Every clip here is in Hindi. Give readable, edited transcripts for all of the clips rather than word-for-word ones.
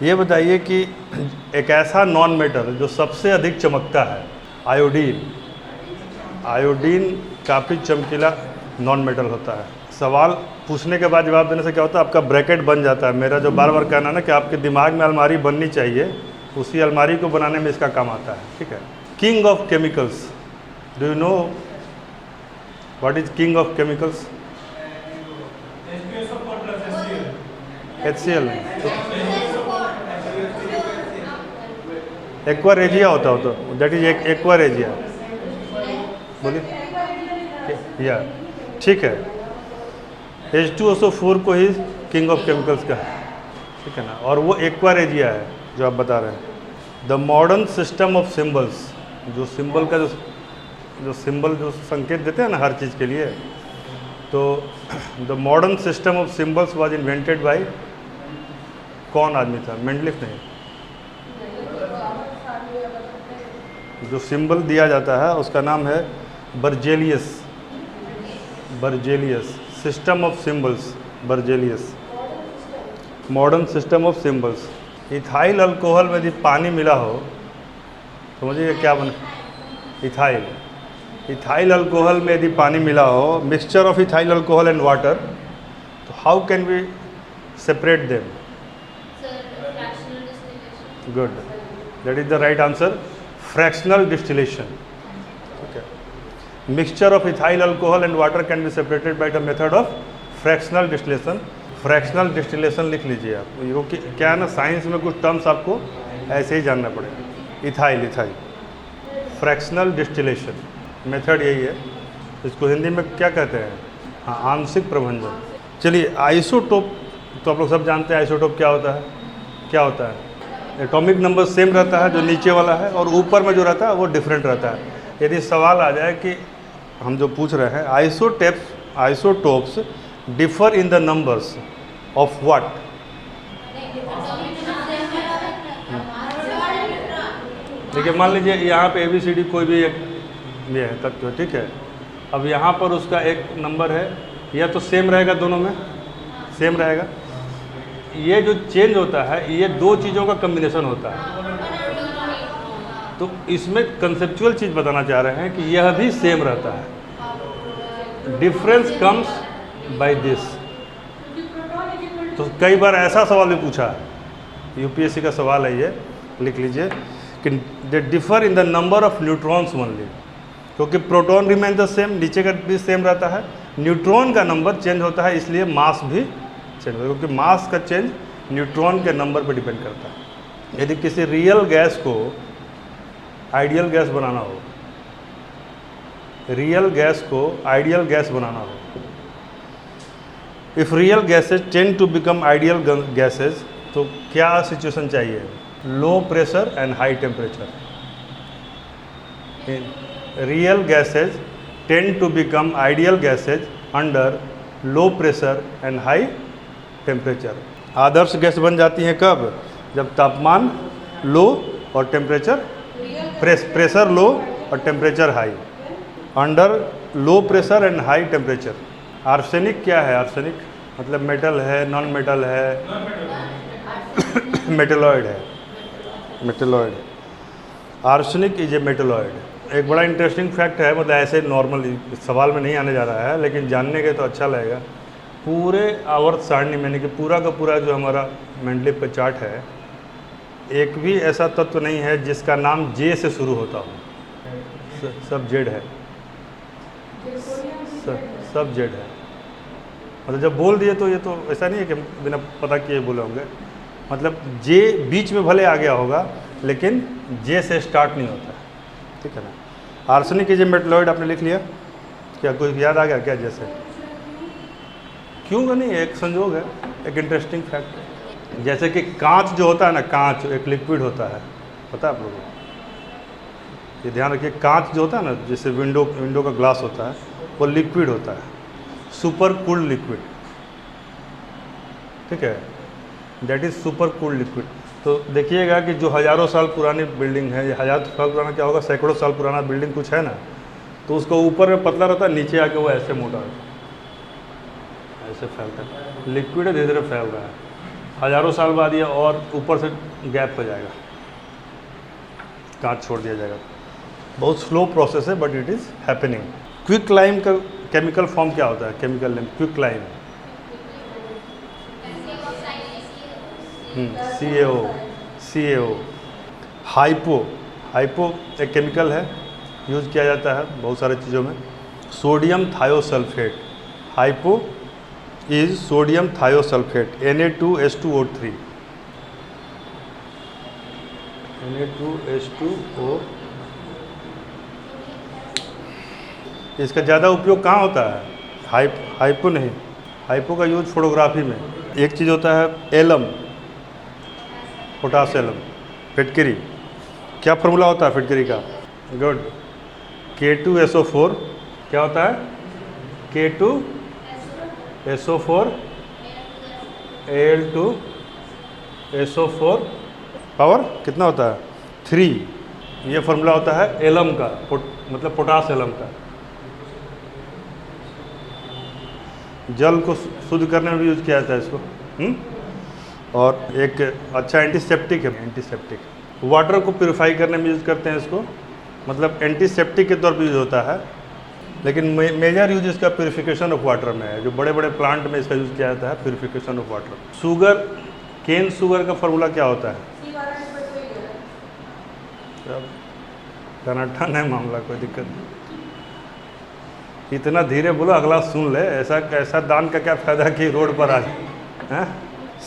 ये बताइए कि एक ऐसा नॉन मेटल जो सबसे अधिक चमकता है, आयोडीन। आयोडीन काफ़ी चमकीला नॉन मेटल होता है। सवाल पूछने के बाद जवाब देने से क्या होता है, आपका ब्रैकेट बन जाता है। मेरा जो बार बार कहना है ना कि आपके दिमाग में अलमारी बननी चाहिए, उसी अलमारी को बनाने में इसका काम आता है। ठीक है। King of chemicals, do you know what is king of chemicals? HCl aqua regia होता हो तो दैट इज एक्वारेजिया। बोलिए या ठीक है। H2SO4 को ही किंग ऑफ केमिकल्स का है, ठीक है ना, और वो एक्वारेजिया है जो आप बता रहे हैं। The modern system of symbols, जो सिंबल का जो सिंबल जो संकेत देते हैं ना हर चीज़ के लिए, तो the modern system of symbols was invented by कौन आदमी था? मेंडलिफ नहीं। जो सिंबल दिया जाता है उसका नाम है Berzelius. Berzelius system of symbols, Berzelius modern system of symbols. Ethyl alcohol में यदि पानी मिला हो तो मुझे ये क्या बन, इथाइल, इथाइल अल्कोहल में यदि पानी मिला हो, mixture of ethyl alcohol and water, तो how can we separate them? Good, that is the right answer, fractional distillation. Okay, mixture of ethyl alcohol and water can be separated by the method of fractional distillation. Fractional distillation लिख लीजिए आप, क्योंकि क्या है ना, साइंस में कुछ टर्म्स आपको ऐसे ही जानना पड़ेगा। Ethyl, ethyl, fractional distillation method यही है। इसको हिंदी में क्या कहते हैं? हाँ, आंशिक प्रभंजन। चलिए, आइसोटोप तो आप लोग सब जानते हैं। आइसोटोप क्या होता है? क्या होता है? एटॉमिक नंबर सेम रहता है जो नीचे वाला है, और ऊपर में जो रहता है वो डिफरेंट रहता है। यदि सवाल आ जाए कि हम जो पूछ रहे हैं, isotopes differ in the numbers of what? देखिए, मान लीजिए यहाँ पे ABCD कोई भी एक ये है तत्व, ठीक है। अब यहाँ पर उसका एक नंबर है, या तो सेम रहेगा, दोनों में सेम रहेगा। ये जो चेंज होता है, ये दो चीज़ों का कम्बिनेशन होता है। तो इसमें कंसेप्चुअल चीज़ बताना चाह रहे हैं कि यह भी सेम रहता है। Difference comes by this. तो कई बार ऐसा सवाल भी पूछा है, UPSC का सवाल है ये, लिख लीजिए कि they differ in the number of neutrons only, क्योंकि प्रोटॉन रिमेन द सेम, नीचे का भी सेम रहता है, न्यूट्रॉन का नंबर चेंज होता है, इसलिए मास भी चेंज होता है, क्योंकि मास का चेंज न्यूट्रॉन के नंबर पर डिपेंड करता है। यदि किसी रियल गैस को आइडियल गैस बनाना हो, रियल गैस को आइडियल गैस बनाना हो, if real gases tend to become ideal gases, तो क्या सिचुएशन चाहिए? Low pressure and high temperature. Real gases tend to become ideal gases under low pressure and high temperature. आदर्श गैस बन जाती हैं कब? जब तापमान लो और टेम्परेचर प्रेशर लो और temperature high. Under low pressure and high temperature. Arsenic क्या है? आर्सेनिक मतलब मेटल है, नॉन मेटल है, मेटलॉइड है, metalloid. Arsenic is a metalloid. एक बड़ा इंटरेस्टिंग फैक्ट है, मतलब ऐसे नॉर्मल सवाल में नहीं आने जा रहा है, लेकिन जानने के तो अच्छा लगेगा। पूरे आवर्त सारणी में, कि पूरा का पूरा जो हमारा मेंडलीव का चार्ट है, एक भी ऐसा तत्व नहीं है जिसका नाम J से शुरू होता हो। सब जेड है, सब जेड है। मतलब जब बोल दिए तो ये तो ऐसा नहीं है कि बिना पता किए बोले होंगे। मतलब J बीच में भले आ गया होगा, लेकिन J से स्टार्ट नहीं होता, ठीक है ना। आर्सेनिक इज ए मेटलॉइड आपने लिख लिया? क्या कोई याद आ गया क्या? जैसे क्यों का नहीं, एक संजोग है, एक इंटरेस्टिंग फैक्ट है। जैसे कि कांच जो होता है ना, कांच एक लिक्विड होता है, पता है आप लोगों को? ये ध्यान रखिए, कांच जो होता है ना, जैसे विंडो का ग्लास होता है, वो लिक्विड होता है, सुपर कूल्ड लिक्विड, ठीक है, that is super cooled liquid. तो देखिएगा कि जो हज़ारों साल पुरानी बिल्डिंग है, हज़ार साल पुराना क्या होगा, सैकड़ों साल पुराना बिल्डिंग कुछ है ना, तो उसको ऊपर में पतला रहता है, नीचे आके वो ऐसे मोटा होता है, ऐसे फैलता है, लिक्विड धीरे धीरे फैल रहा है। हज़ारों साल बाद ये और ऊपर से गैप हो जाएगा, कांच छोड़ दिया जाएगा। बहुत स्लो प्रोसेस है but it is happening. Quicklime का केमिकल फॉर्म क्या होता है? Chemical name quicklime, CaO। Hypo एक केमिकल है, यूज़ किया जाता है बहुत सारे चीज़ों में। Sodium thiosulphate, hypo is sodium thiosulphate, Na2H2O3। Na2H2O। इसका ज़्यादा उपयोग कहाँ होता है? हाइपो नहीं, हाइपो का यूज फोटोग्राफी में। एक चीज़ होता है एलम, पोटास एलम, फिटकरी। क्या फार्मूला होता है फिटकरी का? Good, K2SO4। क्या होता है? K2SO4 Al2SO4 पावर कितना होता है? 3। ये फार्मूला होता है एलम का, मतलब पोटास एलम का। जल को शुद्ध करने में भी यूज किया जाता है इसको। और एक अच्छा एंटीसेप्टिक है, एंटीसेप्टिक। वाटर को प्योरीफाई करने में यूज़ करते हैं इसको, मतलब एंटीसेप्टिक के तौर पर यूज़ होता है, लेकिन मेजर यूज इसका प्योरीफिकेशन ऑफ वाटर में है। जो बड़े बड़े प्लांट में इसका यूज़ किया जाता है, purification of water. Sugar, cane sugar का फार्मूला क्या होता है? टनाटन है मामला, कोई दिक्कत नहीं। इतना धीरे बोलो, अगला सुन ले। ऐसा दान का क्या फ़ायदा कि रोड पर आ जाए।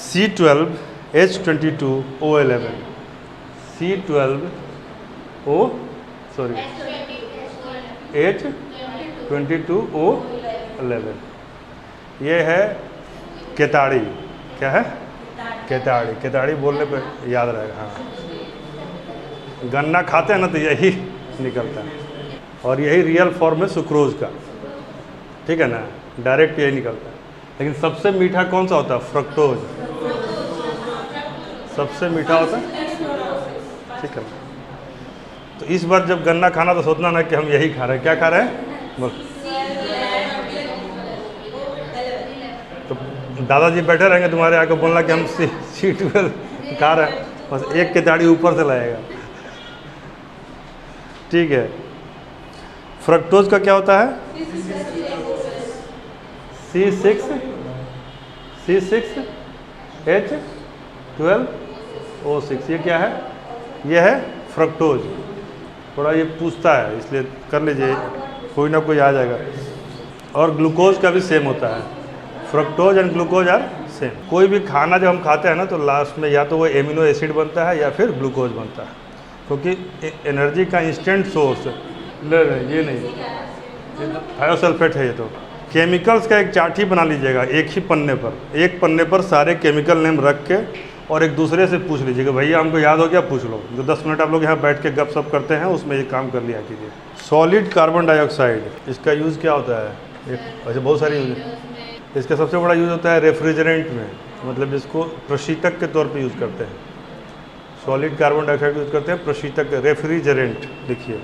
C12H22O11, H22O11, ये है केताड़ी। क्या है? केताड़ी। केताड़ी बोलने पे याद रहेगा। हाँ, गन्ना खाते हैं ना तो यही निकलता है, और यही रियल फॉर्म है सुक्रोज का, ठीक है ना, डायरेक्ट यही निकलता है। लेकिन सबसे मीठा कौन सा होता है? फ्रक्टोज सबसे मीठा होता है, ठीक है। तो इस बार जब गन्ना खाना तो सोचना ना कि हम यही खा रहे हैं। क्या खा रहे हैं? बोल। तो दादाजी बैठे रहेंगे तुम्हारे आके, बोलना कि हम C12 खा रहे हैं, बस एक केताड़ी ऊपर से लाएगा, ठीक है। फ्रक्टोज का क्या होता है? C6H12O6। ये क्या है? ये है फ्रक्टोज। थोड़ा ये पूछता है, इसलिए कर लीजिए, कोई ना कोई आ जाएगा। और ग्लूकोज का भी सेम होता है, fructose and glucose are same. कोई भी खाना जब हम खाते हैं ना तो लास्ट में या तो वो एमिनो एसिड बनता है या फिर ग्लूकोज बनता है, क्योंकि एनर्जी का इंस्टेंट सोर्स। ले ये नहीं, थायोसल्फेट है ये। तो केमिकल्स का एक चार्ट ही बना लीजिएगा एक ही पन्ने पर, एक पन्ने पर सारे केमिकल नेम रख के, और एक दूसरे से पूछ लीजिएगा, भैया हमको याद हो गया, पूछ लो। जो 10 मिनट आप लोग यहाँ बैठ के गपशप करते हैं उसमें ये काम कर लिया कीजिए। सॉलिड कार्बन डाइऑक्साइड, इसका यूज़ क्या होता है? वैसे बहुत सारे यूज है। इसका सबसे बड़ा यूज़ होता है रेफ्रिजरेंट में, मतलब इसको प्रशीतक के तौर पे यूज़ करते हैं। सॉलिड कार्बन डाइऑक्साइड यूज़ करते हैं प्रशीतक, रेफ्रिजरेंट लिखिए,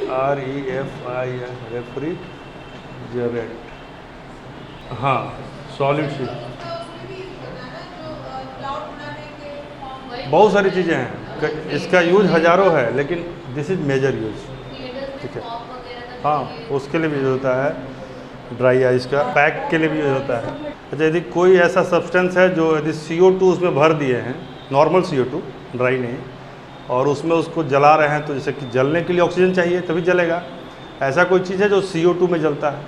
REFI, रेफ्रिजरेंट। हाँ, सॉलिड सी बहुत सारी चीज़ें हैं, इसका यूज हज़ारों है, लेकिन दिस इज़ मेजर यूज, ठीक है। हाँ, उसके लिए भी यूज होता है, ड्राई आइस का पैक के लिए भी यूज होता है। अच्छा, यदि कोई ऐसा सब्सटेंस है जो यदि CO2 उसमें भर दिए हैं, नॉर्मल CO2, ड्राई नहीं, और उसमें उसको जला रहे हैं, तो जैसे कि जलने के लिए ऑक्सीजन चाहिए तभी जलेगा। ऐसा कोई चीज़ है जो CO2 में जलता है?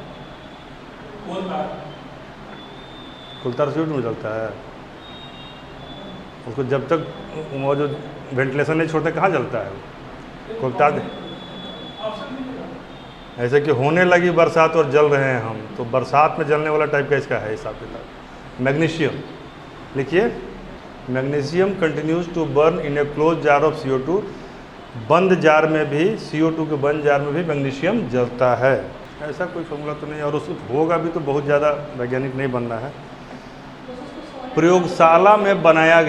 कोलतार CO2 में जलता है। उसको जब तक वो जो वेंटिलेशन नहीं छोड़ते कहाँ जलता है कोलतार? ऐसे कि होने लगी बरसात और जल रहे हैं हम, तो बरसात में जलने वाला टाइप का इसका है हिसाब किताब। मैग्नीशियम लिखिए, magnesium continues to burn in a close jar of CO2। बंद जार में भी, CO2 के बंद जार में भी मैग्नीशियम जलता है। ऐसा कोई फॉर्मूला तो नहीं, और उस होगा भी तो बहुत ज़्यादा वैज्ञानिक नहीं बनना है। प्रयोगशाला में बनाया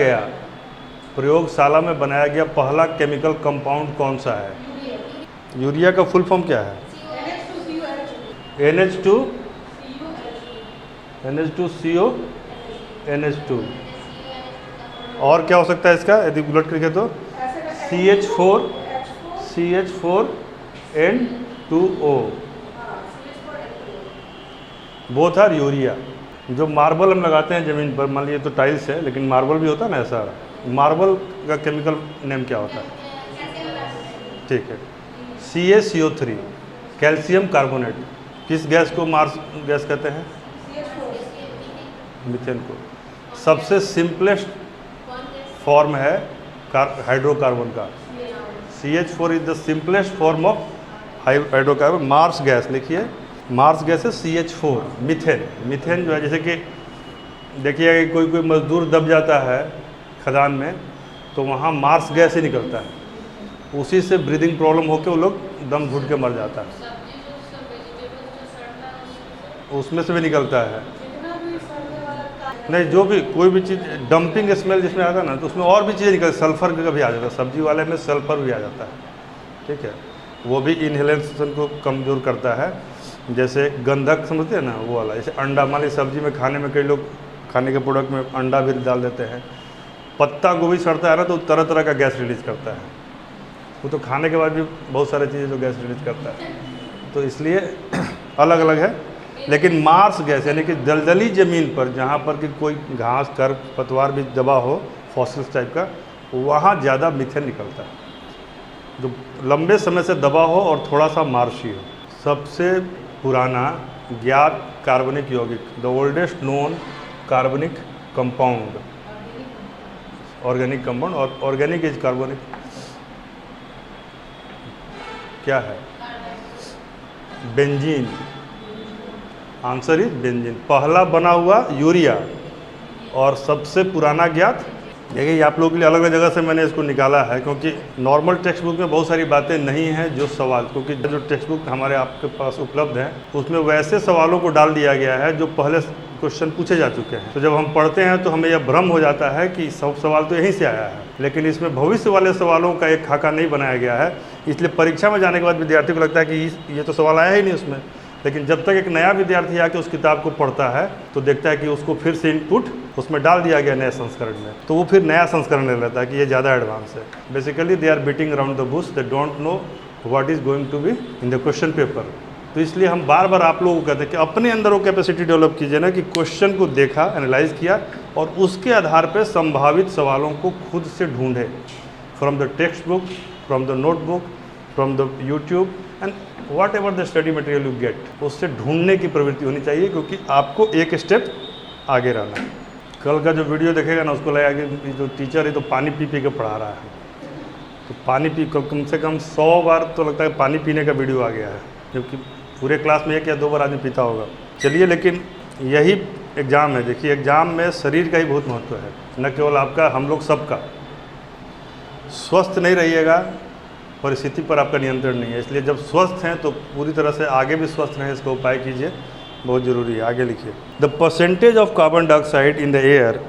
गया पहला केमिकल कंपाउंड कौन सा है? यूरिया का फुल फॉर्म क्या है? NH2CO NH2। और क्या हो सकता है इसका यदि उलट करके तो CH4N2O, बोथ आर यूरिया। जो मार्बल हम लगाते हैं ज़मीन पर, मान लीजिए तो टाइल्स है, लेकिन मार्बल भी होता है ना ऐसा, मार्बल का केमिकल नेम क्या होता है? ठीक है, CaCO3, कैल्शियम कार्बोनेट। किस गैस को मार्स गैस कहते हैं? मीथेन को। सबसे सिंपलेस्ट फॉर्म है हाइड्रोकार्बन का। CH4 is the simplest form of hydrocarbon. Marsh gas लिखिए, मार्स गैस है CH4, मीथेन। मीथेन जो है, जैसे कि देखिए कोई मजदूर दब जाता है खदान में, तो वहाँ मार्स गैस ही निकलता है, उसी से ब्रीदिंग प्रॉब्लम होकर वो लोग दम घुट के मर जाता है, उसमें से भी निकलता है। नहीं, जो भी कोई भी चीज़ डंपिंग स्मेल जिसमें आता है ना, तो उसमें और भी चीज़ें निकलती, सल्फर का भी आ जाता है, सब्जी वाले में सल्फर भी आ जाता है, ठीक है, वो भी इनहेलेशन को कमज़ोर करता है। जैसे गंधक समझते हैं ना, वो वाला। जैसे अंडा, मान लीजिए सब्जी में खाने में कई लोग खाने के प्रोडक्ट में अंडा भी डाल देते हैं। पत्ता गोभी सड़ता है ना, तो तरह तरह का गैस रिलीज करता है, वो तो खाने के बाद भी बहुत सारी चीज़ें जो गैस रिलीज करता है, तो इसलिए अलग अलग है। लेकिन मार्स गैस यानी कि दलदली ज़मीन पर, जहाँ पर कि कोई घास कर पतवार भी दबा हो, फॉसिल्स टाइप का, वहाँ ज़्यादा मीथेन निकलता है, जो लंबे समय से दबा हो और थोड़ा सा मार्शी हो। सबसे पुराना ज्ञात कार्बनिक यौगिक, द ओल्डेस्ट नोन कार्बनिक कंपाउंड, ऑर्गेनिक कंपाउंड, और ऑर्गेनिक इज कार्बनिक, क्या है? बेंजीन। Answer is benzene. पहला बना हुआ यूरिया और सबसे पुराना ज्ञात। देखिए, आप लोगों के लिए अलग अलग जगह से मैंने इसको निकाला है, क्योंकि नॉर्मल टेक्स्ट बुक में बहुत सारी बातें नहीं हैं जो सवाल, क्योंकि जो टेक्स्ट बुक हमारे आपके पास उपलब्ध है उसमें वैसे सवालों को डाल दिया गया है जो पहले क्वेश्चन पूछे जा चुके हैं। तो जब हम पढ़ते हैं तो हमें यह भ्रम हो जाता है कि सब सवाल तो यहीं से आया है, लेकिन इसमें भविष्य वाले सवालों का एक खाका नहीं बनाया गया है। इसलिए परीक्षा में जाने के बाद विद्यार्थी को लगता है कि ये तो सवाल आया ही नहीं उसमें, लेकिन जब तक एक नया विद्यार्थी आके उस किताब को पढ़ता है तो देखता है कि उसको फिर से इनपुट उसमें डाल दिया गया नए संस्करण में, तो वो फिर नया संस्करण ले लेता है कि ये ज़्यादा एडवांस है। Basically they are beating around the bush, they don't know what is going to be in the question paper. तो इसलिए हम बार बार आप लोगों को कहते हैं कि अपने अंदर वो कैपेसिटी डेवलप कीजिए ना, कि क्वेश्चन को देखा, एनालाइज किया और उसके आधार पर संभावित सवालों को खुद से ढूंढे, from the text book, from the notebook, from the YouTube and what ever the study material you get, उससे ढूंढने की प्रवृत्ति होनी चाहिए, क्योंकि आपको एक स्टेप आगे रहना है। कल का जो वीडियो देखेगा ना, उसको लगेगा कि जो टीचर है तो पानी पी पी के पढ़ा रहा है, तो पानी पी कम से कम 100 बार तो लगता है पानी पीने का वीडियो आ गया है, जबकि पूरे क्लास में 1 या 2 बार आदमी पीता होगा। चलिए, लेकिन यही एग्ज़ाम है। देखिए, एग्ज़ाम में शरीर का ही बहुत महत्व है, न केवल आपका, हम लोग सबका। स्वस्थ नहीं रहिएगा, परिस्थिति पर आपका नियंत्रण नहीं है, इसलिए जब स्वस्थ हैं तो पूरी तरह से आगे भी स्वस्थ रहें, इसका उपाय कीजिए, बहुत ज़रूरी है। आगे लिखिए, the percentage of carbon dioxide in the air.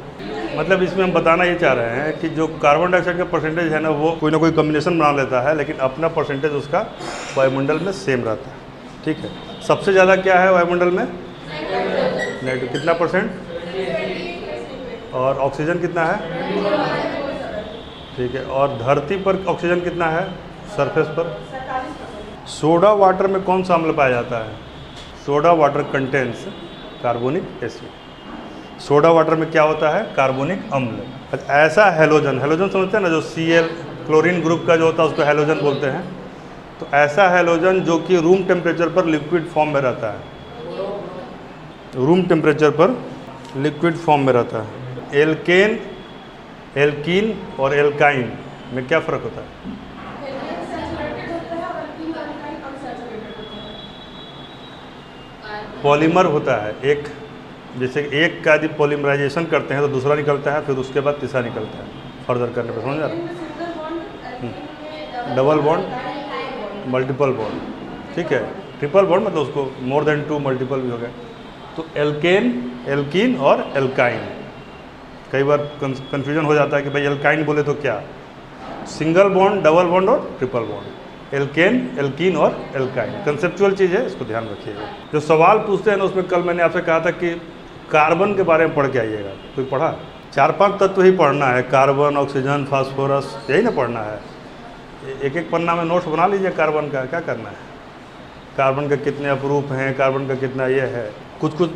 मतलब इसमें हम बताना ये चाह रहे हैं कि जो कार्बन डाइऑक्साइड का परसेंटेज है ना, वो कोई ना कोई कॉम्बिनेशन बना लेता है, लेकिन अपना परसेंटेज उसका वायुमंडल में सेम रहता है, ठीक है। सबसे ज़्यादा क्या है वायुमंडल में? नेगेटिव। कितना %? और ऑक्सीजन कितना है? ठीक है। और धरती पर ऑक्सीजन कितना है सरफेस पर? सोडा वाटर में कौन सा अम्ल पाया जाता है? Soda water contains carbonic acid. Soda water में क्या होता है? कार्बोनिक अम्ल। ऐसा हैलोजन, हैलोजन समझते हैं ना, जो Cl क्लोरीन ग्रुप का जो होता है उसको हैलोजन बोलते हैं। तो ऐसा हैलोजन जो कि रूम टेम्परेचर पर लिक्विड फॉर्म में रहता है, रूम टेम्परेचर पर लिक्विड फॉर्म में रहता है। एल्केन, एल्कीन और एल्काइन में क्या फ़र्क होता है? पॉलीमर होता है एक, जैसे एक का यदि पॉलीमराइजेशन करते हैं तो दूसरा निकलता है, फिर उसके बाद तीसरा निकलता है फर्दर करने पर, समझ आ रहा है? डबल बॉन्ड, मल्टीपल बॉन्ड, ठीक है। ट्रिपल बॉन्ड मतलब उसको मोर देन 2 मल्टीपल भी हो गया। तो एल्केन, एल्कीन और एल्काइन, कई बार कन्फ्यूजन हो जाता है कि भाई एल्काइन बोले तो क्या? सिंगल बॉन्ड, डबल बॉन्ड और ट्रिपल बॉन्ड, एल्केन, एल्कीन और एल्काइन। कंसेप्चुअल चीज़ है, इसको ध्यान रखिएगा। जो सवाल पूछते हैं ना, उसमें कल मैंने आपसे कहा था कि कार्बन के बारे में पढ़ के आइएगा। कोई पढ़ा? 4-5 तत्व ही पढ़ना है, कार्बन, ऑक्सीजन, फास्फोरस, यही ना पढ़ना है। एक एक पन्ना में नोट्स बना लीजिए कार्बन का, क्या करना है। कार्बन का कितने अपरूप हैं, कार्बन का कितना ये है, कुछ कुछ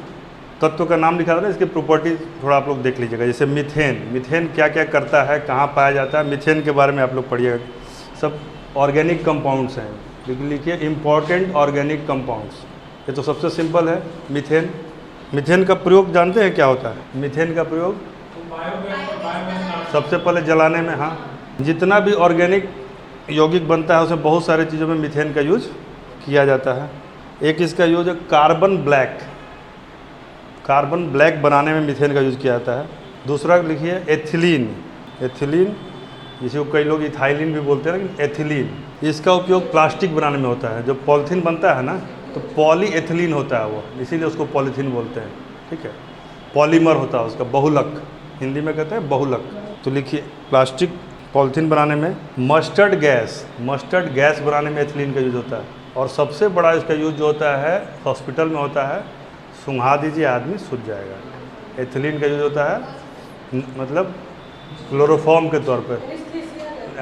तत्व का नाम लिखा था ना, इसके प्रॉपर्टी थोड़ा आप लोग देख लीजिएगा। जैसे मीथेन, मीथेन क्या क्या करता है, कहाँ पाया जाता है, मीथेन के बारे में आप लोग पढ़िएगा। सब ऑर्गेनिक कंपाउंड्स हैं, लिखिए इम्पॉर्टेंट ऑर्गेनिक कंपाउंड्स। ये तो सबसे सिंपल है मीथेन। मीथेन का प्रयोग जानते हैं क्या होता है? मीथेन का प्रयोग सबसे पहले जलाने में, हाँ, जितना भी ऑर्गेनिक यौगिक बनता है उसमें बहुत सारी चीज़ों में मीथेन का यूज किया जाता है। एक इसका यूज है कार्बन ब्लैक, कार्बन ब्लैक बनाने में मीथेन का यूज किया जाता है। दूसरा लिखिए एथिलीन, एथिलीन जिसे कई लोग इथाइलिन भी बोलते हैं, लेकिन एथिलीन, इसका उपयोग प्लास्टिक बनाने में होता है। जो पॉलीथीन बनता है ना, तो पॉली एथिलीन होता है वो, इसीलिए उसको पॉलीथीन बोलते हैं, ठीक है। पॉलीमर होता है उसका, बहुलक, हिंदी में कहते हैं बहुलक। तो लिखिए प्लास्टिक, पॉलीथीन बनाने में। मस्टर्ड गैस, मस्टर्ड गैस बनाने में एथिलीन का यूज होता है। और सबसे बड़ा इसका यूज जो होता है हॉस्पिटल में होता है, सुंघा दीजिए आदमी सूझ जाएगा। एथिलीन का यूज होता है मतलब क्लोरोफॉर्म के तौर पर,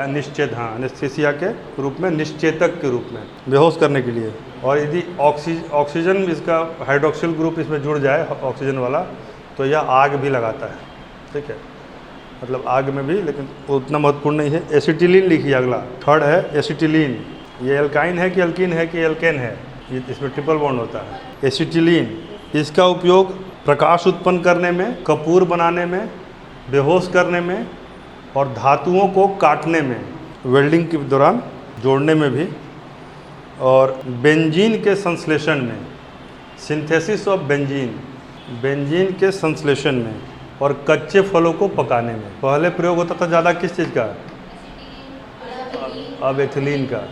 निश्चेत, हाँ, एनेस्थीसिया के रूप में, निश्चेतक के रूप में, बेहोश करने के लिए। और यदि ऑक्सीजन इसका हाइड्रोक्सिल ग्रुप इसमें जुड़ जाए, ऑक्सीजन वाला, तो यह आग भी लगाता है, ठीक है, मतलब आग में भी, लेकिन उतना महत्वपूर्ण नहीं है। एसिटिलीन लिखिए अगला, थर्ड है एसिटिलीन। ये एल्काइन है कि एल्कीन है कि एल्केन है, इसमें ट्रिपल बॉन्ड होता है। एसिटिलीन, इसका उपयोग प्रकाश उत्पन्न करने में, कपूर बनाने में, बेहोश करने में और धातुओं को काटने में, वेल्डिंग के दौरान जोड़ने में भी, और बेंजीन के संश्लेषण में, सिंथेसिस ऑफ बेंजीन, बेंजीन के संश्लेषण में, और कच्चे फलों को पकाने में। पहले प्रयोग होता था ज़्यादा किस चीज़ का? अब एथिलीन का,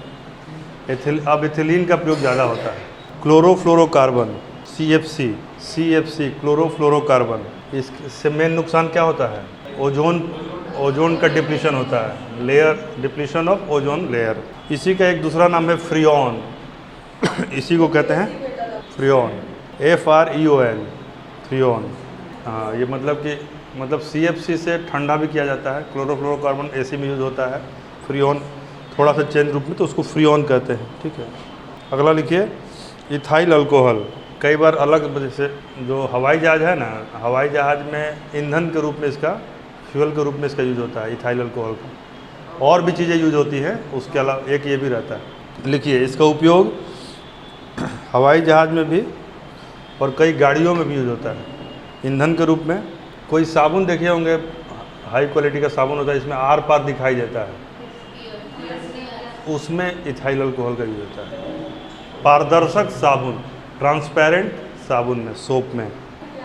अब एथिलीन का प्रयोग ज़्यादा होता है। क्लोरोफ्लोरोकार्बन, CFC, CFC, क्लोरोफ्लोरोकार्बन, इससे मेन नुकसान क्या होता है? ओजोन का डिप्लीशन होता है, layer, depletion of ozone layer. इसी का एक दूसरा नाम है फ्रियोन, इसी को कहते हैं फ्रियोन, FREON, फ्रियोन। हाँ, ये मतलब CFC से ठंडा भी किया जाता है। क्लोरोफ्लोरोकार्बन AC में यूज होता है, फ्रियोन थोड़ा सा चेंज रूप में, तो उसको फ्रियोन कहते हैं, ठीक है। अगला लिखिए इथाइल अल्कोहल। कई बार अलग, जैसे जो हवाई जहाज़ है ना, हवाई जहाज़ में ईंधन के रूप में इसका, फ्यूल के रूप में इसका यूज होता है इथाइल अल्कोहल का। और भी चीज़ें यूज होती हैं, उसके अलावा एक ये भी रहता है। लिखिए इसका उपयोग हवाई जहाज़ में भी और कई गाड़ियों में भी यूज होता है ईंधन के रूप में। कोई साबुन देखे होंगे, हाई क्वालिटी का साबुन होता है, इसमें आर पार दिखाई देता है, उसमें इथाइल अल्कोहल का यूज होता है। पारदर्शक साबुन, ट्रांसपेरेंट साबुन में, सोप में।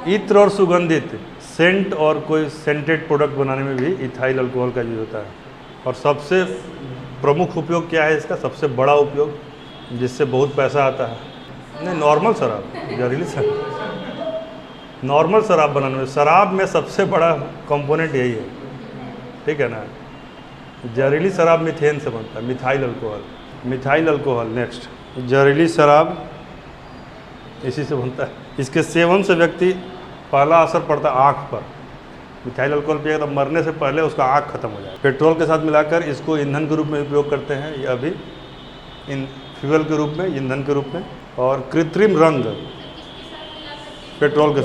इत्र और सुगंधित, सेंट और कोई सेंटेड प्रोडक्ट बनाने में भी इथाइल अल्कोहल का यूज होता है। और सबसे प्रमुख उपयोग क्या है इसका, सबसे बड़ा उपयोग, जिससे बहुत पैसा आता है? नहीं, नॉर्मल शराब, जहरीली शराब, नॉर्मल शराब बनाने में, शराब में सबसे बड़ा कंपोनेंट यही है, ठीक है ना। जहरीली शराब मीथेन से बनता है, methyl alcohol, methyl alcohol. Next, जहरीली शराब इसी से बनता है। इसके सेवन से व्यक्ति, पहला असर पड़ता है आँख पर। मिथाइल अल्कोहल पिएगा तो मरने से पहले उसका आँख खत्म हो जाए। पेट्रोल के साथ मिलाकर इसको ईंधन के रूप में उपयोग करते हैं, या अभी इन फ्यूल के रूप में, ईंधन के रूप में। और कृत्रिम रंग पेट्रोल के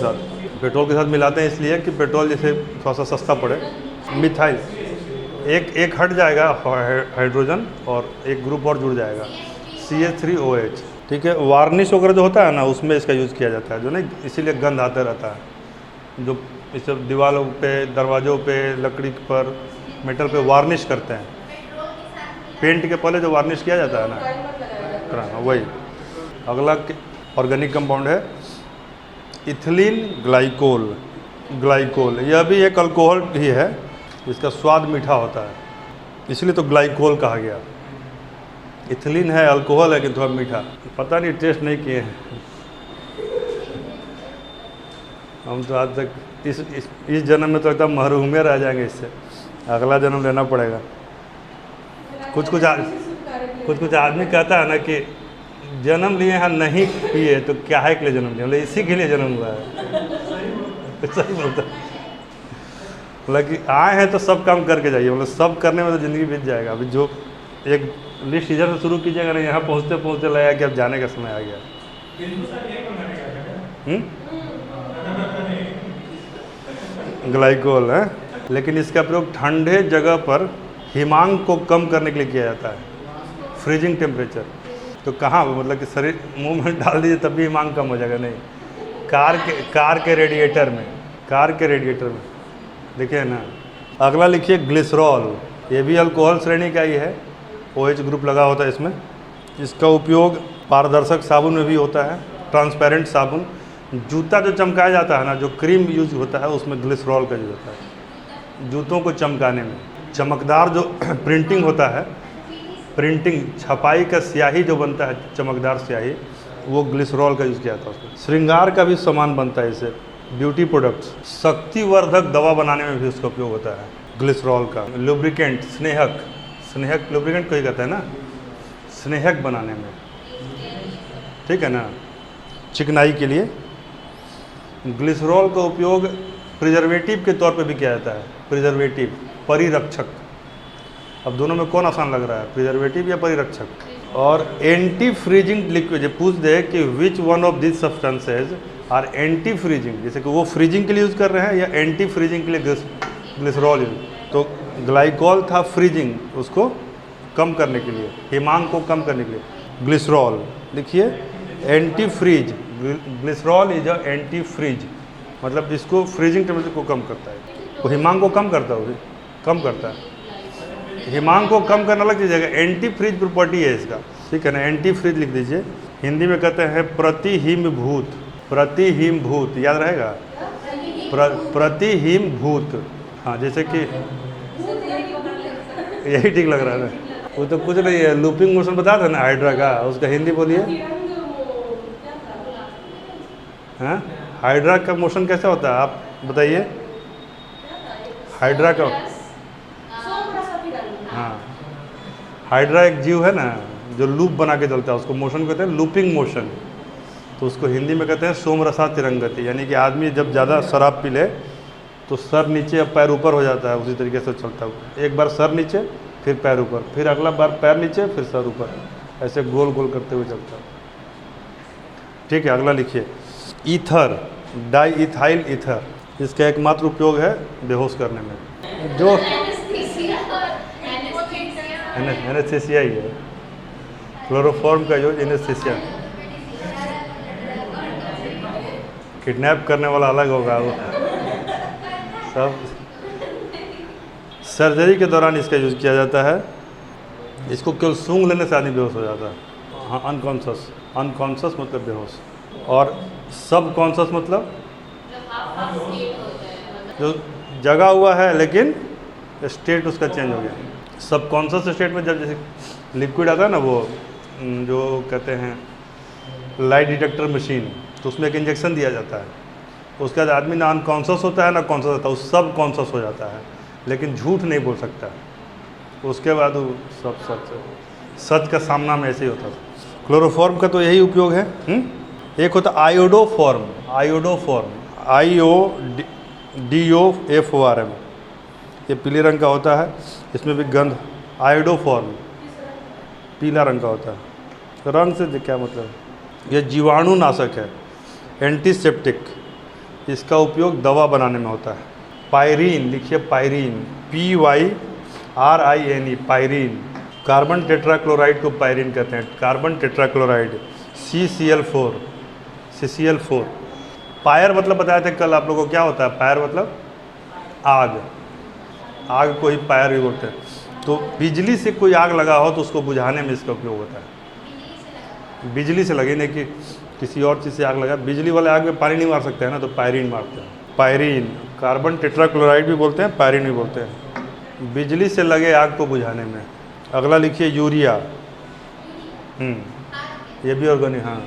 साथ मिलाते हैं, इसलिए कि पेट्रोल जैसे थोड़ा सा सस्ता पड़े। मिथाइल, एक हट जाएगा हाइड्रोजन और एक ग्रुप और जुड़ जाएगा, CH3OH, ठीक है। वार्निश वगैरह जो होता है ना, उसमें इसका यूज़ किया जाता है, जो नहीं, इसीलिए गंध आता रहता है। जो इस दीवारों पे, दरवाज़ों पे, लकड़ी पर, मेटल पे वार्निश करते हैं, पेंट के पहले जो वार्निश किया जाता है ना, वही। अगला ऑर्गेनिक कंपाउंड है इथिलीन ग्लाइकोल, ग्लाइकोल, यह भी एक अल्कोहल ही है, इसका स्वाद मीठा होता है, इसलिए तो ग्लाइकोल कहा गया। इथिलीन है, अल्कोहल है, कि थोड़ा मीठा, पता नहीं, टेस्ट नहीं किए हैं हम तो आज तक। इस जन्म में तो एकदम महरूम रह जाएंगे इससे, अगला जन्म लेना पड़ेगा। कुछ कुछ आदमी कहता है ना कि जन्म लिए हैं नहीं पिए तो क्या है के लिए जन्म लिया, मतलब इसी के लिए जन्म हुआ है। सही बोलता है। मतलब कि आए हैं तो सब काम करके जाइए, मतलब सब करने में तो ज़िंदगी बीत जाएगा। अभी जो एक लिस्ट इधर से शुरू कीजिएगा ना, यहाँ पहुँचते पहुँचते लगेगा कि अब जाने का समय आ गया। ग्लाइकोल है, लेकिन इसका प्रयोग ठंडे जगह पर हिमांक को कम करने के लिए किया जाता है, फ्रीजिंग टेम्परेचर। तो कहाँ मतलब कि शरीर मुंह में डाल दीजिए तब भी हिमांक कम हो जाएगा? नहीं, कार के रेडिएटर में देखिए ना। अगला लिखिए ग्लिसरॉल। ये भी अल्कोहल श्रेणी का ही है, OH ग्रुप लगा होता है इसमें। इसका उपयोग पारदर्शक साबुन में भी होता है, ट्रांसपेरेंट साबुन। जूता जो चमकाया जाता है ना, जो क्रीम यूज होता है उसमें ग्लिसरॉल का यूज होता है, जूतों को चमकाने में। चमकदार जो प्रिंटिंग होता है, प्रिंटिंग छपाई का स्याही जो बनता है, चमकदार स्याही, वो ग्लिसरॉल का यूज़ किया जाता है उसमें। श्रृंगार का भी सामान बनता है इससे, ब्यूटी प्रोडक्ट्स। शक्तिवर्धक दवा बनाने में भी उसका उपयोग होता है ग्लिसरॉल का। लुब्रिकेंट, स्नेहक लुब्रिकेंट कोई कहता है ना, स्नेहक बनाने में, ठीक है ना, चिकनाई के लिए। ग्लिसरॉल का उपयोग प्रिजर्वेटिव के तौर पे भी किया जाता है, प्रिजर्वेटिव, परिरक्षक। अब दोनों में कौन आसान लग रहा है, प्रिजर्वेटिव या परिरक्षक? और एंटी फ्रीजिंग लिक्विड, पूछ दे कि which one of this substances are anti freezing, जैसे कि वो फ्रीजिंग के लिए यूज़ कर रहे हैं या एंटी फ्रीजिंग के लिए ग्लिसरॉल यूज। तो ग्लाइकोल था फ्रीजिंग, उसको कम करने के लिए, हिमांक को कम करने के लिए। ग्लिसरॉल लिखिए anti freeze, glycerol is a anti freeze, मतलब इसको फ्रीजिंग टेम्परेचर को कम करता है, वो हिमांक को कम करता है, कम करता है। हिमांक को कम करना अलग चीज़ है, एंटी फ्रीज प्रॉपर्टी है इसका, ठीक है ना। एंटी फ्रीज लिख दीजिए। हिंदी में कहते हैं प्रतिहिमभूत, प्रतिहिमभूत याद रहेगा, प्रतिहिमभूत। हाँ, जैसे कि यही ठीक लग रहा है ना, वो तो कुछ नहीं है, लूपिंग मोशन बता था ना हाइड्रा का, उसका हिंदी बोलिए। हाँ, हाइड्रा का मोशन कैसे होता है आप बताइए? हाइड्रा का, हाँ, हाइड्रा एक जीव है ना जो लूप बना के चलता है, उसको मोशन कहते हैं लूपिंग मोशन। तो उसको हिंदी में कहते हैं सोमरसा तिरंगति, यानी कि आदमी जब ज़्यादा शराब पी ले तो सर नीचे अब पैर ऊपर हो जाता है, उसी तरीके से चलता है। एक बार सर नीचे, फिर पैर ऊपर, फिर अगला बार पैर नीचे, फिर सर ऊपर, ऐसे गोल गोल करते हुए चलता है, ठीक है। अगला लिखिए ईथर, डाई इथाइल ईथर। इसका एकमात्र उपयोग है बेहोश करने में, जो एनेस्थीसिया ही है, क्लोरोफॉर्म का यूज एनेस्थीसिया। किडनैप करने वाला अलग होगा वो सब। सर्जरी के दौरान इसका यूज़ किया जाता है। इसको केवल सूंघ लेने से आदमी बेहोश हो जाता है। हाँ, अनकॉन्शस, अनकॉन्शस मतलब बेहोश, और सब कॉन्शस मतलब जो जगा हुआ है लेकिन स्टेट उसका चेंज हो गया। सब कॉन्शस स्टेट में जब जैसे लिक्विड आता है ना, वो जो कहते हैं लाइट डिटेक्टर मशीन, तो उसमें एक इंजेक्शन दिया जाता है, उसके बाद आदमी ना अनकॉन्शस होता है ना कॉन्शस होता है, वो सब कॉन्शस हो जाता है, लेकिन झूठ नहीं बोल सकता। उसके बाद वो सब सच का सामना में ऐसे ही होता है। क्लोरोफॉर्म का तो यही उपयोग है। एक होता आयोडोफॉर्म, आयोडोफॉर्म, IODOFORM, ये पीले रंग का होता है, इसमें भी गंध। आयोडोफॉर्म पीला रंग का होता है, रंग से क्या मतलब, ये जीवाणुनाशक है, एंटीसेप्टिक। इसका उपयोग दवा बनाने में होता है। पायरीन लिखिए, pyrene, PYRINE, pyrene. Carbon tetrachloride को पायरीन कहते हैं, कार्बन टेट्राक्लोराइड, CCl4। फायर मतलब बताए थे कल आप लोगों को, क्या होता है फायर मतलब आग, आग को ही फायर भी बोलते हैं। तो बिजली से कोई आग लगा हो तो उसको बुझाने में इसका उपयोग होता है। बिजली से लगे, नहीं कि किसी और चीज़ से आग लगा, बिजली वाले आग में पानी नहीं मार सकते हैं ना, तो पायरीन मारते हैं। पायरीन, कार्बन टेट्राक्लोराइड भी बोलते हैं, पायरीन भी बोलते हैं, बिजली से लगे आग को बुझाने में। अगला लिखिए यूरिया। ये भी ऑर्गेनिक। हाँ,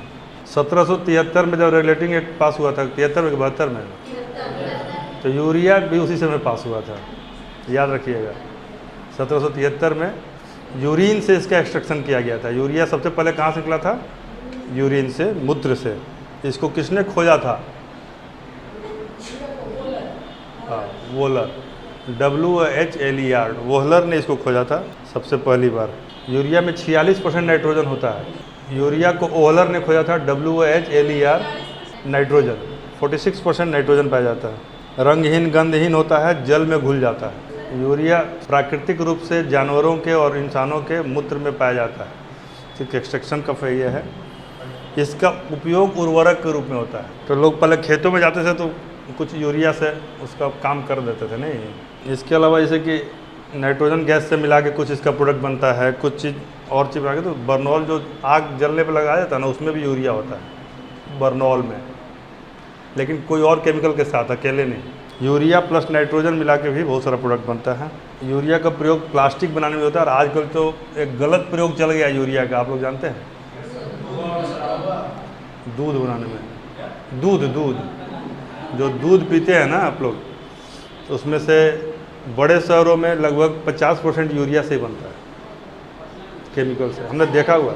1773 में जब रेगुलेटिंग एक्ट पास हुआ था, 73 में 72 में, तो यूरिया भी उसी समय पास हुआ था, याद रखिएगा। 1773 में यूरिन से इसका एक्सट्रैक्शन किया गया था। यूरिया सबसे पहले कहाँ से निकला था? यूरिन से, मूत्र से। इसको किसने खोजा था? हाँ, वोहलर, WHLER, वोहलर ने इसको खोजा था सबसे पहली बार। यूरिया में 46% नाइट्रोजन होता है। यूरिया को वोहलर ने खोजा था, WHLER, नाइट्रोजन 46% नाइट्रोजन पाया जाता है। रंगहीन गंधहीन होता है, जल में घुल जाता है। यूरिया प्राकृतिक रूप से जानवरों के और इंसानों के मूत्र में पाया जाता है। ठीक, एक्सट्रैक्शन का ये है। इसका उपयोग उर्वरक के रूप में होता है। तो लोग पहले खेतों में जाते थे तो कुछ यूरिया से उसका काम कर देते थे। नहीं, इसके अलावा जैसे कि नाइट्रोजन गैस से मिला के कुछ इसका प्रोडक्ट बनता है, कुछ चीज़ और चीज़ बना के, तो बर्नॉल जो आग जलने पे लगाया जाता है ना, उसमें भी यूरिया होता है बर्नॉल में, लेकिन कोई और केमिकल के साथ, अकेले नहीं। यूरिया प्लस नाइट्रोजन मिला के भी बहुत सारा प्रोडक्ट बनता है। यूरिया का प्रयोग प्लास्टिक बनाने में होता है, और आजकल तो एक गलत प्रयोग चल गया यूरिया का, आप लोग जानते हैं? दूध बनाने में, दूध जो दूध पीते हैं ना आप लोग, तो उसमें से बड़े शहरों में लगभग 50% यूरिया से ही बनता है, केमिकल से। हमने देखा हुआ,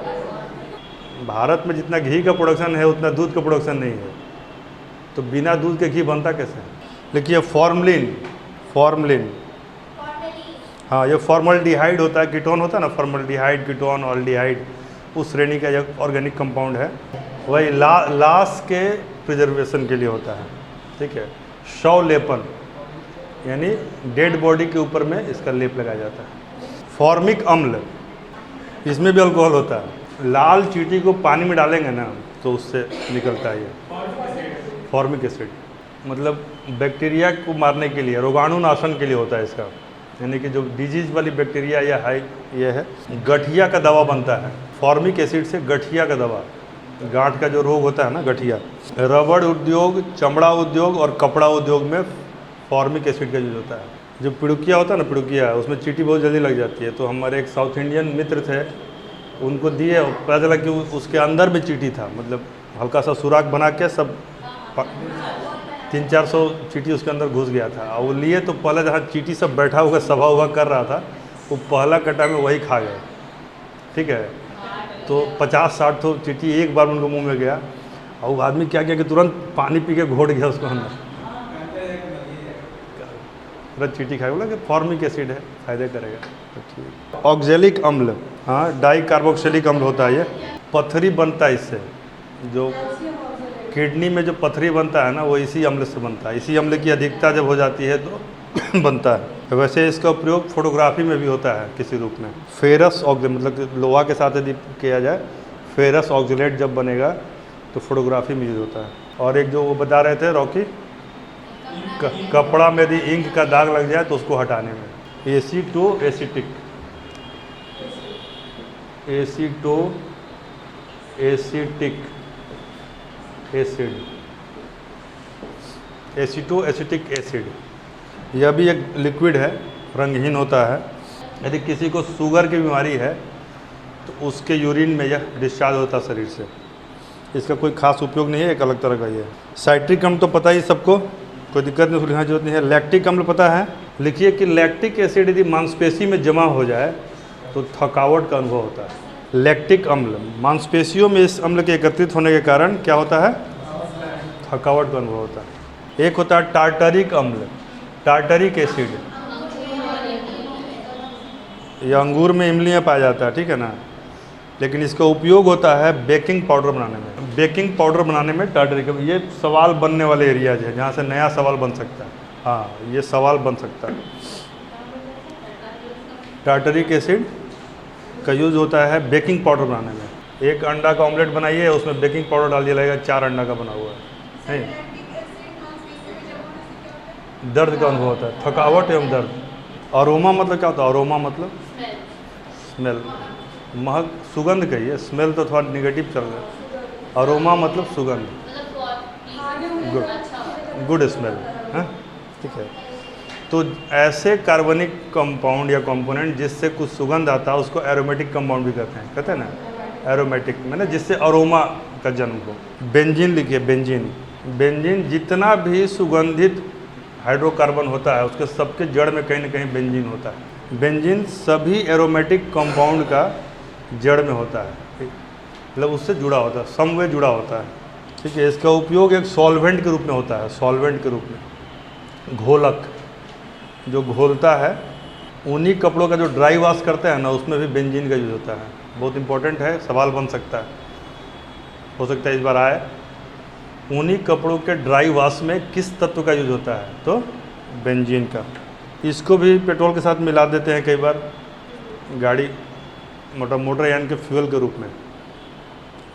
भारत में जितना घी का प्रोडक्शन है उतना दूध का प्रोडक्शन नहीं है, तो बिना दूध के घी बनता कैसे है? देखिए फॉर्मलिन, हाँ, ये फॉर्मल्डिहाइड होता है, कीटोन होता है ना, फॉर्मल्डिहाइड, कीटोन, ऑल्डिहाइड, उस श्रेणी का एक ऑर्गेनिक कंपाउंड है। वही लाश के प्रिजर्वेशन के लिए होता है। ठीक है, शव लेपन, यानी डेड बॉडी के ऊपर में इसका लेप लगाया जाता है। फॉर्मिक अम्ल, इसमें भी अल्कोहल होता है। लाल चींटी को पानी में डालेंगे ना तो उससे निकलता है ये फॉर्मिक एसिड, मतलब बैक्टीरिया को मारने के लिए, रोगाणुनाशन के लिए होता है इसका, यानी कि जो डिजीज वाली बैक्टीरिया या ये है। गठिया का दवा बनता है फॉर्मिक एसिड से, गठिया का दवा, गांठ का जो रोग होता है ना, गठिया। रबड़ उद्योग, चमड़ा उद्योग और कपड़ा उद्योग में फॉर्मिक एसिड का यूज होता है। जो पिड़ुकिया होता है ना, पिड़ुकिया, उसमें चींटी बहुत जल्दी लग जाती है। तो हमारे एक साउथ इंडियन मित्र थे, उनको दिए, पता चला कि उसके अंदर में चींटी था, मतलब हल्का सा सुराख बना के सब 300-400 चींटी उसके अंदर घुस गया था। और वो लिए तो पहले जहाँ चींटी सब बैठा हुआ सभा हुआ कर रहा था, वो पहला कटा में वही खा गए। ठीक है, तो 50-60 तो चींटी एक बार उनको मुंह में गया, और वो आदमी क्या किया कि तुरंत पानी पी के घोट गया उसको अंदर, पूरा चींटी खाए। बोला कि फॉर्मिक एसिड है, फायदे करेगा। तो ठीक। ऑक्जेलिक अम्ल, हाँ, डाई कार्बोक्सिलिक अम्ल होता है ये। पथरी बनता है इससे, जो किडनी में जो पथरी बनता है ना, वो इसी अम्ल से बनता है। इसी अम्ल की अधिकता जब हो जाती है तो बनता है। वैसे इसका प्रयोग फोटोग्राफी में भी होता है किसी रूप में। फेरस ऑक्जेलेट, मतलब लोहा के साथ यदि किया जाए, फेरस ऑक्जेलेट जब बनेगा तो फोटोग्राफी में यूज होता है। और एक जो वो बता रहे थे रॉकी, कपड़ा में यदि इंक का दाग लग जाए तो उसको हटाने में। एसीटोएसिटिक एसिड, एसीटोएसिटिक एसिड, यह भी एक लिक्विड है, रंगहीन होता है। यदि किसी को शुगर की बीमारी है तो उसके यूरिन में यह डिस्चार्ज होता है शरीर से। इसका कोई खास उपयोग नहीं है, एक अलग तरह का ये है। साइट्रिक अम्ल तो पता ही सबको, कोई दिक्कत नहीं, लिखने की जरूरत नहीं है। लैक्टिक अम्ल पता है? लिखिए कि लैक्टिक एसिड यदि मांसपेशी में जमा हो जाए तो थकावट का अनुभव होता है। लैक्टिक अम्ल, मांसपेशियों में इस अम्ल के एकत्रित होने के कारण क्या होता है? थकावट का अनुभव होता है। एक होता है टार्टरिक अम्ल, टार्टरिक एसिड, यह अंगूर में, इमली में पाया जाता है। ठीक है ना, लेकिन इसका उपयोग होता है बेकिंग पाउडर बनाने में। बेकिंग पाउडर बनाने में टार्टरिक, ये सवाल बनने वाले एरियाज है जहाँ से नया सवाल बन सकता है। हाँ, ये सवाल बन सकता है। टार्टरिक एसिड का यूज होता है बेकिंग पाउडर बनाने में। एक अंडा का ऑमलेट बनाइए, उसमें बेकिंग पाउडर डाल दिया लगेगा, 4 अंडा का बना हुआ है। नहीं, दर्द का अनुभव होता है, थकावट एवं दर्द। अरोमा मतलब क्या होता है? अरोमा मतलब स्मेल, महक, सुगंध कहिए। स्मेल तो थोड़ा निगेटिव चल रहा है, अरोमा मतलब सुगंध, गुड स्मेल है। ठीक है, तो ऐसे कार्बनिक कंपाउंड या कंपोनेंट जिससे कुछ सुगंध आता है उसको एरोमेटिक कंपाउंड भी कहते हैं ना, एरोमेटिक मैंने जिससे अरोमा का जन्म हो। बेंजीन लिखिए, बेंजीन जितना भी सुगंधित हाइड्रोकार्बन होता है उसके सबके जड़ में कहीं ना कहीं बेंजीन होता है। बेंजीन सभी एरोमेटिक कंपाउंड का जड़ में होता है, मतलब उससे जुड़ा होता है, समवे जुड़ा होता है। ठीक है, इसका उपयोग एक सॉल्वेंट के रूप में होता है, सॉल्वेंट के रूप में। घोलक जो घोलता है, उन्हीं कपड़ों का जो ड्राई वॉश करते हैं ना, उसमें भी बेंजीन का यूज़ होता है। बहुत इंपॉर्टेंट है, सवाल बन सकता है, हो सकता है इस बार आए। उन्हीं कपड़ों के ड्राई वॉश में किस तत्व का यूज़ होता है? तो बेंजीन का। इसको भी पेट्रोल के साथ मिला देते हैं कई बार गाड़ी मोटरयान के फ्यूल के रूप में,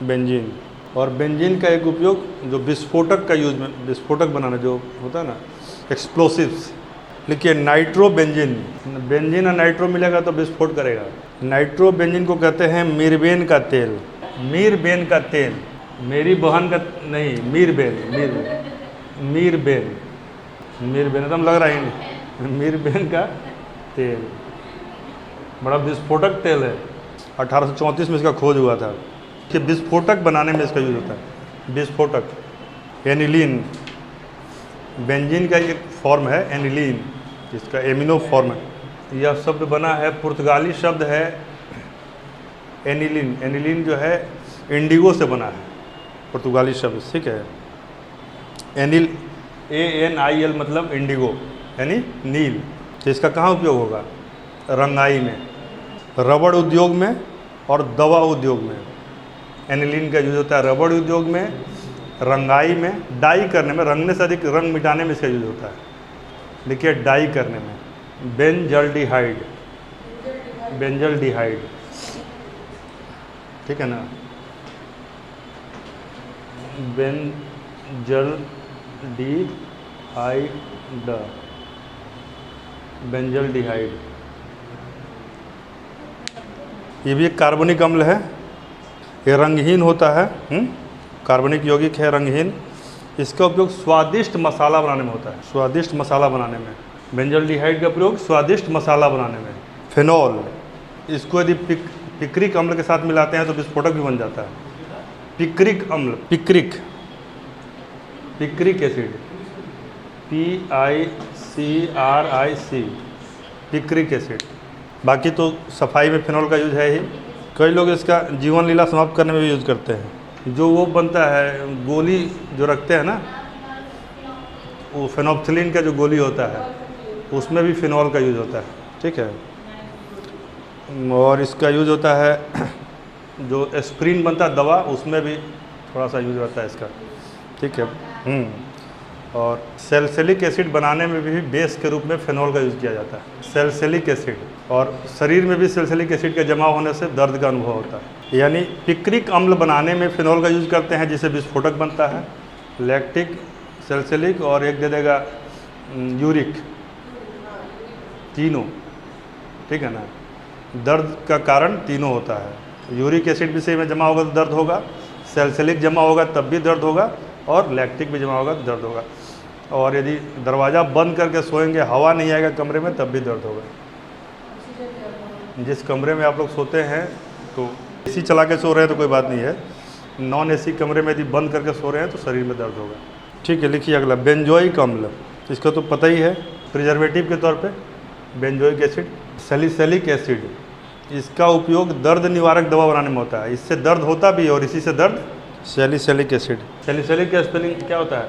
बेंजीन। और बेंजीन का एक उपयोग जो विस्फोटक का यूज में, विस्फोटक बनाना जो होता है ना, एक्सप्लोसिव्स। लिखिए नाइट्रो बेंजीन। बेंजीन और नाइट्रो मिलेगा तो विस्फोट करेगा। नाइट्रो बेंजीन को कहते हैं मीरबेन का तेल। मीरबेन का तेल, मेरी बहन का नहीं, मीरबेन, मीरबेन एकदम लग रहा है नहीं। मीरबेन का तेल बड़ा विस्फोटक तेल है। 1834 में इसका खोज हुआ था कि विस्फोटक बनाने में इसका यूज होता है। विस्फोटक, एनिलीन, बेंजीन का एक फॉर्म है एनिलीन, जिसका एमिनो फॉर्म है। यह शब्द बना है, पुर्तगाली शब्द है एनिलीन। एनिलीन जो है इंडिगो से बना है, पुर्तगाली शब्द, ठीक है। एनिल, ANIL मतलब इंडिगो यानी नील। तो इसका कहाँ उपयोग होगा? रंगाई में, रबड़ उद्योग में और दवा उद्योग में एनिलीन का यूज होता है। रबड़ उद्योग में, रंगाई में, डाई करने में, रंगने से अधिक रंग मिटाने में इसका यूज होता है। देखिए डाई करने में, बेंजल्डिहाइड, बेंजल्डिहाइड, ठीक है ना, बेंजल्डिहाइड। ये भी एक कार्बनिक अम्ल है, ये रंगहीन होता है, कार्बनिक यौगिक है, रंगहीन। इसका उपयोग स्वादिष्ट मसाला बनाने में होता है, स्वादिष्ट मसाला बनाने में। बेंजल्डिहाइड का प्रयोग स्वादिष्ट मसाला बनाने में। फिनॉल, इसको यदि पिक्रिक अम्ल के साथ मिलाते हैं तो विस्फोटक भी बन जाता है। पिक्रिक अम्ल, picric acid, PICRIC, picric acid. बाकी तो सफाई में फिनॉल का यूज है ही। कई लोग इसका जीवन लीला समाप्त करने में भी यूज करते हैं। जो वो बनता है गोली जो रखते हैं ना, वो फेनोप्थिलीन का जो गोली होता है, उसमें भी फिनॉल का यूज होता है, ठीक है। और इसका यूज होता है जो एस्प्रिन बनता है दवा, उसमें भी थोड़ा सा यूज होता है इसका, ठीक है। और सैलिसिलिक एसिड बनाने में भी बेस के रूप में फिनॉल का यूज़ किया जाता है, सैलिसिलिक एसिड। और शरीर में भी सैलिसिलिक एसिड के जमा होने से दर्द का अनुभव होता है। यानी पिक्रिक अम्ल बनाने में फिनॉल का यूज़ करते हैं, जिससे विस्फोटक बनता है। लैक्टिक, सैलिसिलिक और एक दे देगा यूरिक, तीनों, ठीक है ना। दर्द का कारण तीनों होता है। यूरिक एसिड भी सही में जमा होगा तो दर्द होगा, सैलिसिलिक जमा होगा तब भी दर्द होगा, और लैक्टिक भी जमा होगा तो दर्द होगा। और यदि दरवाज़ा बंद करके सोएंगे, हवा नहीं आएगा कमरे में, तब भी दर्द होगा। जिस कमरे में आप लोग सोते हैं, तो AC चला के सो रहे हैं तो कोई बात नहीं है, नॉन AC कमरे में यदि बंद करके सो रहे हैं तो शरीर में दर्द होगा, ठीक है। लिखिए अगला, बेंजोइक अम्ल। इसका तो पता ही है, प्रिजर्वेटिव के तौर पे बेंजोइक एसिड। सैलिसिलिक एसिड, इसका उपयोग दर्द निवारक दवा बनाने में होता है। इससे दर्द होता भी है और इसी से दर्द। सैलिसिलिक एसिड, सैलिसिलिक का स्पेलिंग क्या होता है?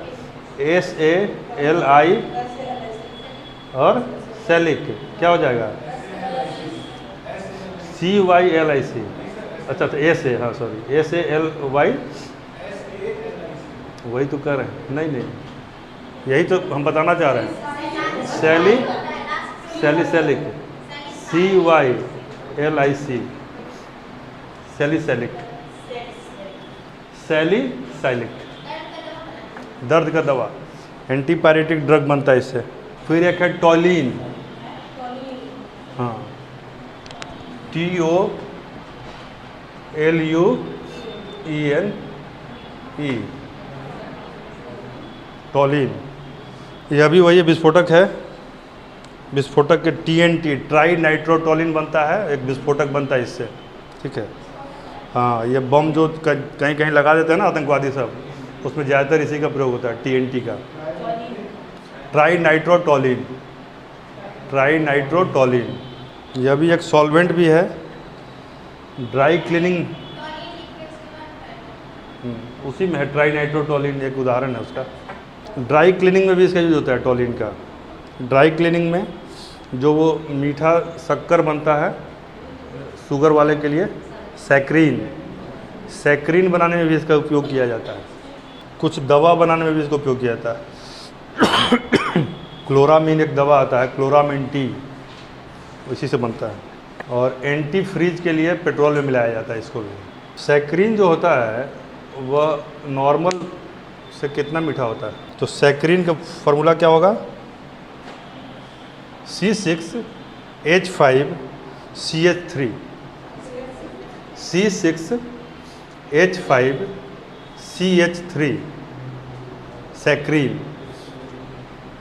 SALI और सैलिक क्या हो जाएगा? CYLIC। अच्छा, SA, हाँ सॉरी, SALY, वही तो कर रहे हैं। नहीं, यही तो हम बताना चाह रहे हैं। सैलिसिलिक, CYLIC, सैलिसिलिक, सैलिसिलिक, दर्द का दवा, एंटीपायरेटिक ड्रग बनता है इससे। फिर एक है टोलिन, हाँ, TOLUENE, टोलिन। यह भी वही विस्फोटक है। विस्फोटक के TNT, ट्राई नाइट्रोटोलिन बनता है, एक विस्फोटक बनता है इससे, ठीक है। हाँ, ये बम जो कहीं कहीं लगा देते हैं ना आतंकवादी सब, उसमें ज़्यादातर इसी का प्रयोग होता है, TNT का। Try nitrotoluene, try nitrotoluene. यह भी एक सॉल्वेंट भी है। ड्राई क्लीनिंग, उसी में है, ट्राई नाइट्रोटोलिन एक उदाहरण है उसका। ड्राई क्लीनिंग में भी इसका यूज होता है टोलिन का। ड्राई क्लीनिंग में जो वो मीठा शक्कर बनता है शुगर वाले के लिए, सैक्रीन बनाने में भी इसका उपयोग किया जाता है। कुछ दवा बनाने में भी इसका उपयोग किया जाता है। क्लोरामीन एक दवा आता है, क्लोरामीन टी, उसी से बनता है। और एंटी फ्रीज के लिए पेट्रोल में मिलाया जाता है इसको भी। सैक्रीन जो होता है वह नॉर्मल से कितना मीठा होता है, तो सैक्रीन का फार्मूला क्या होगा, C6H5CH3, C6H5CH3 सैक्रीन,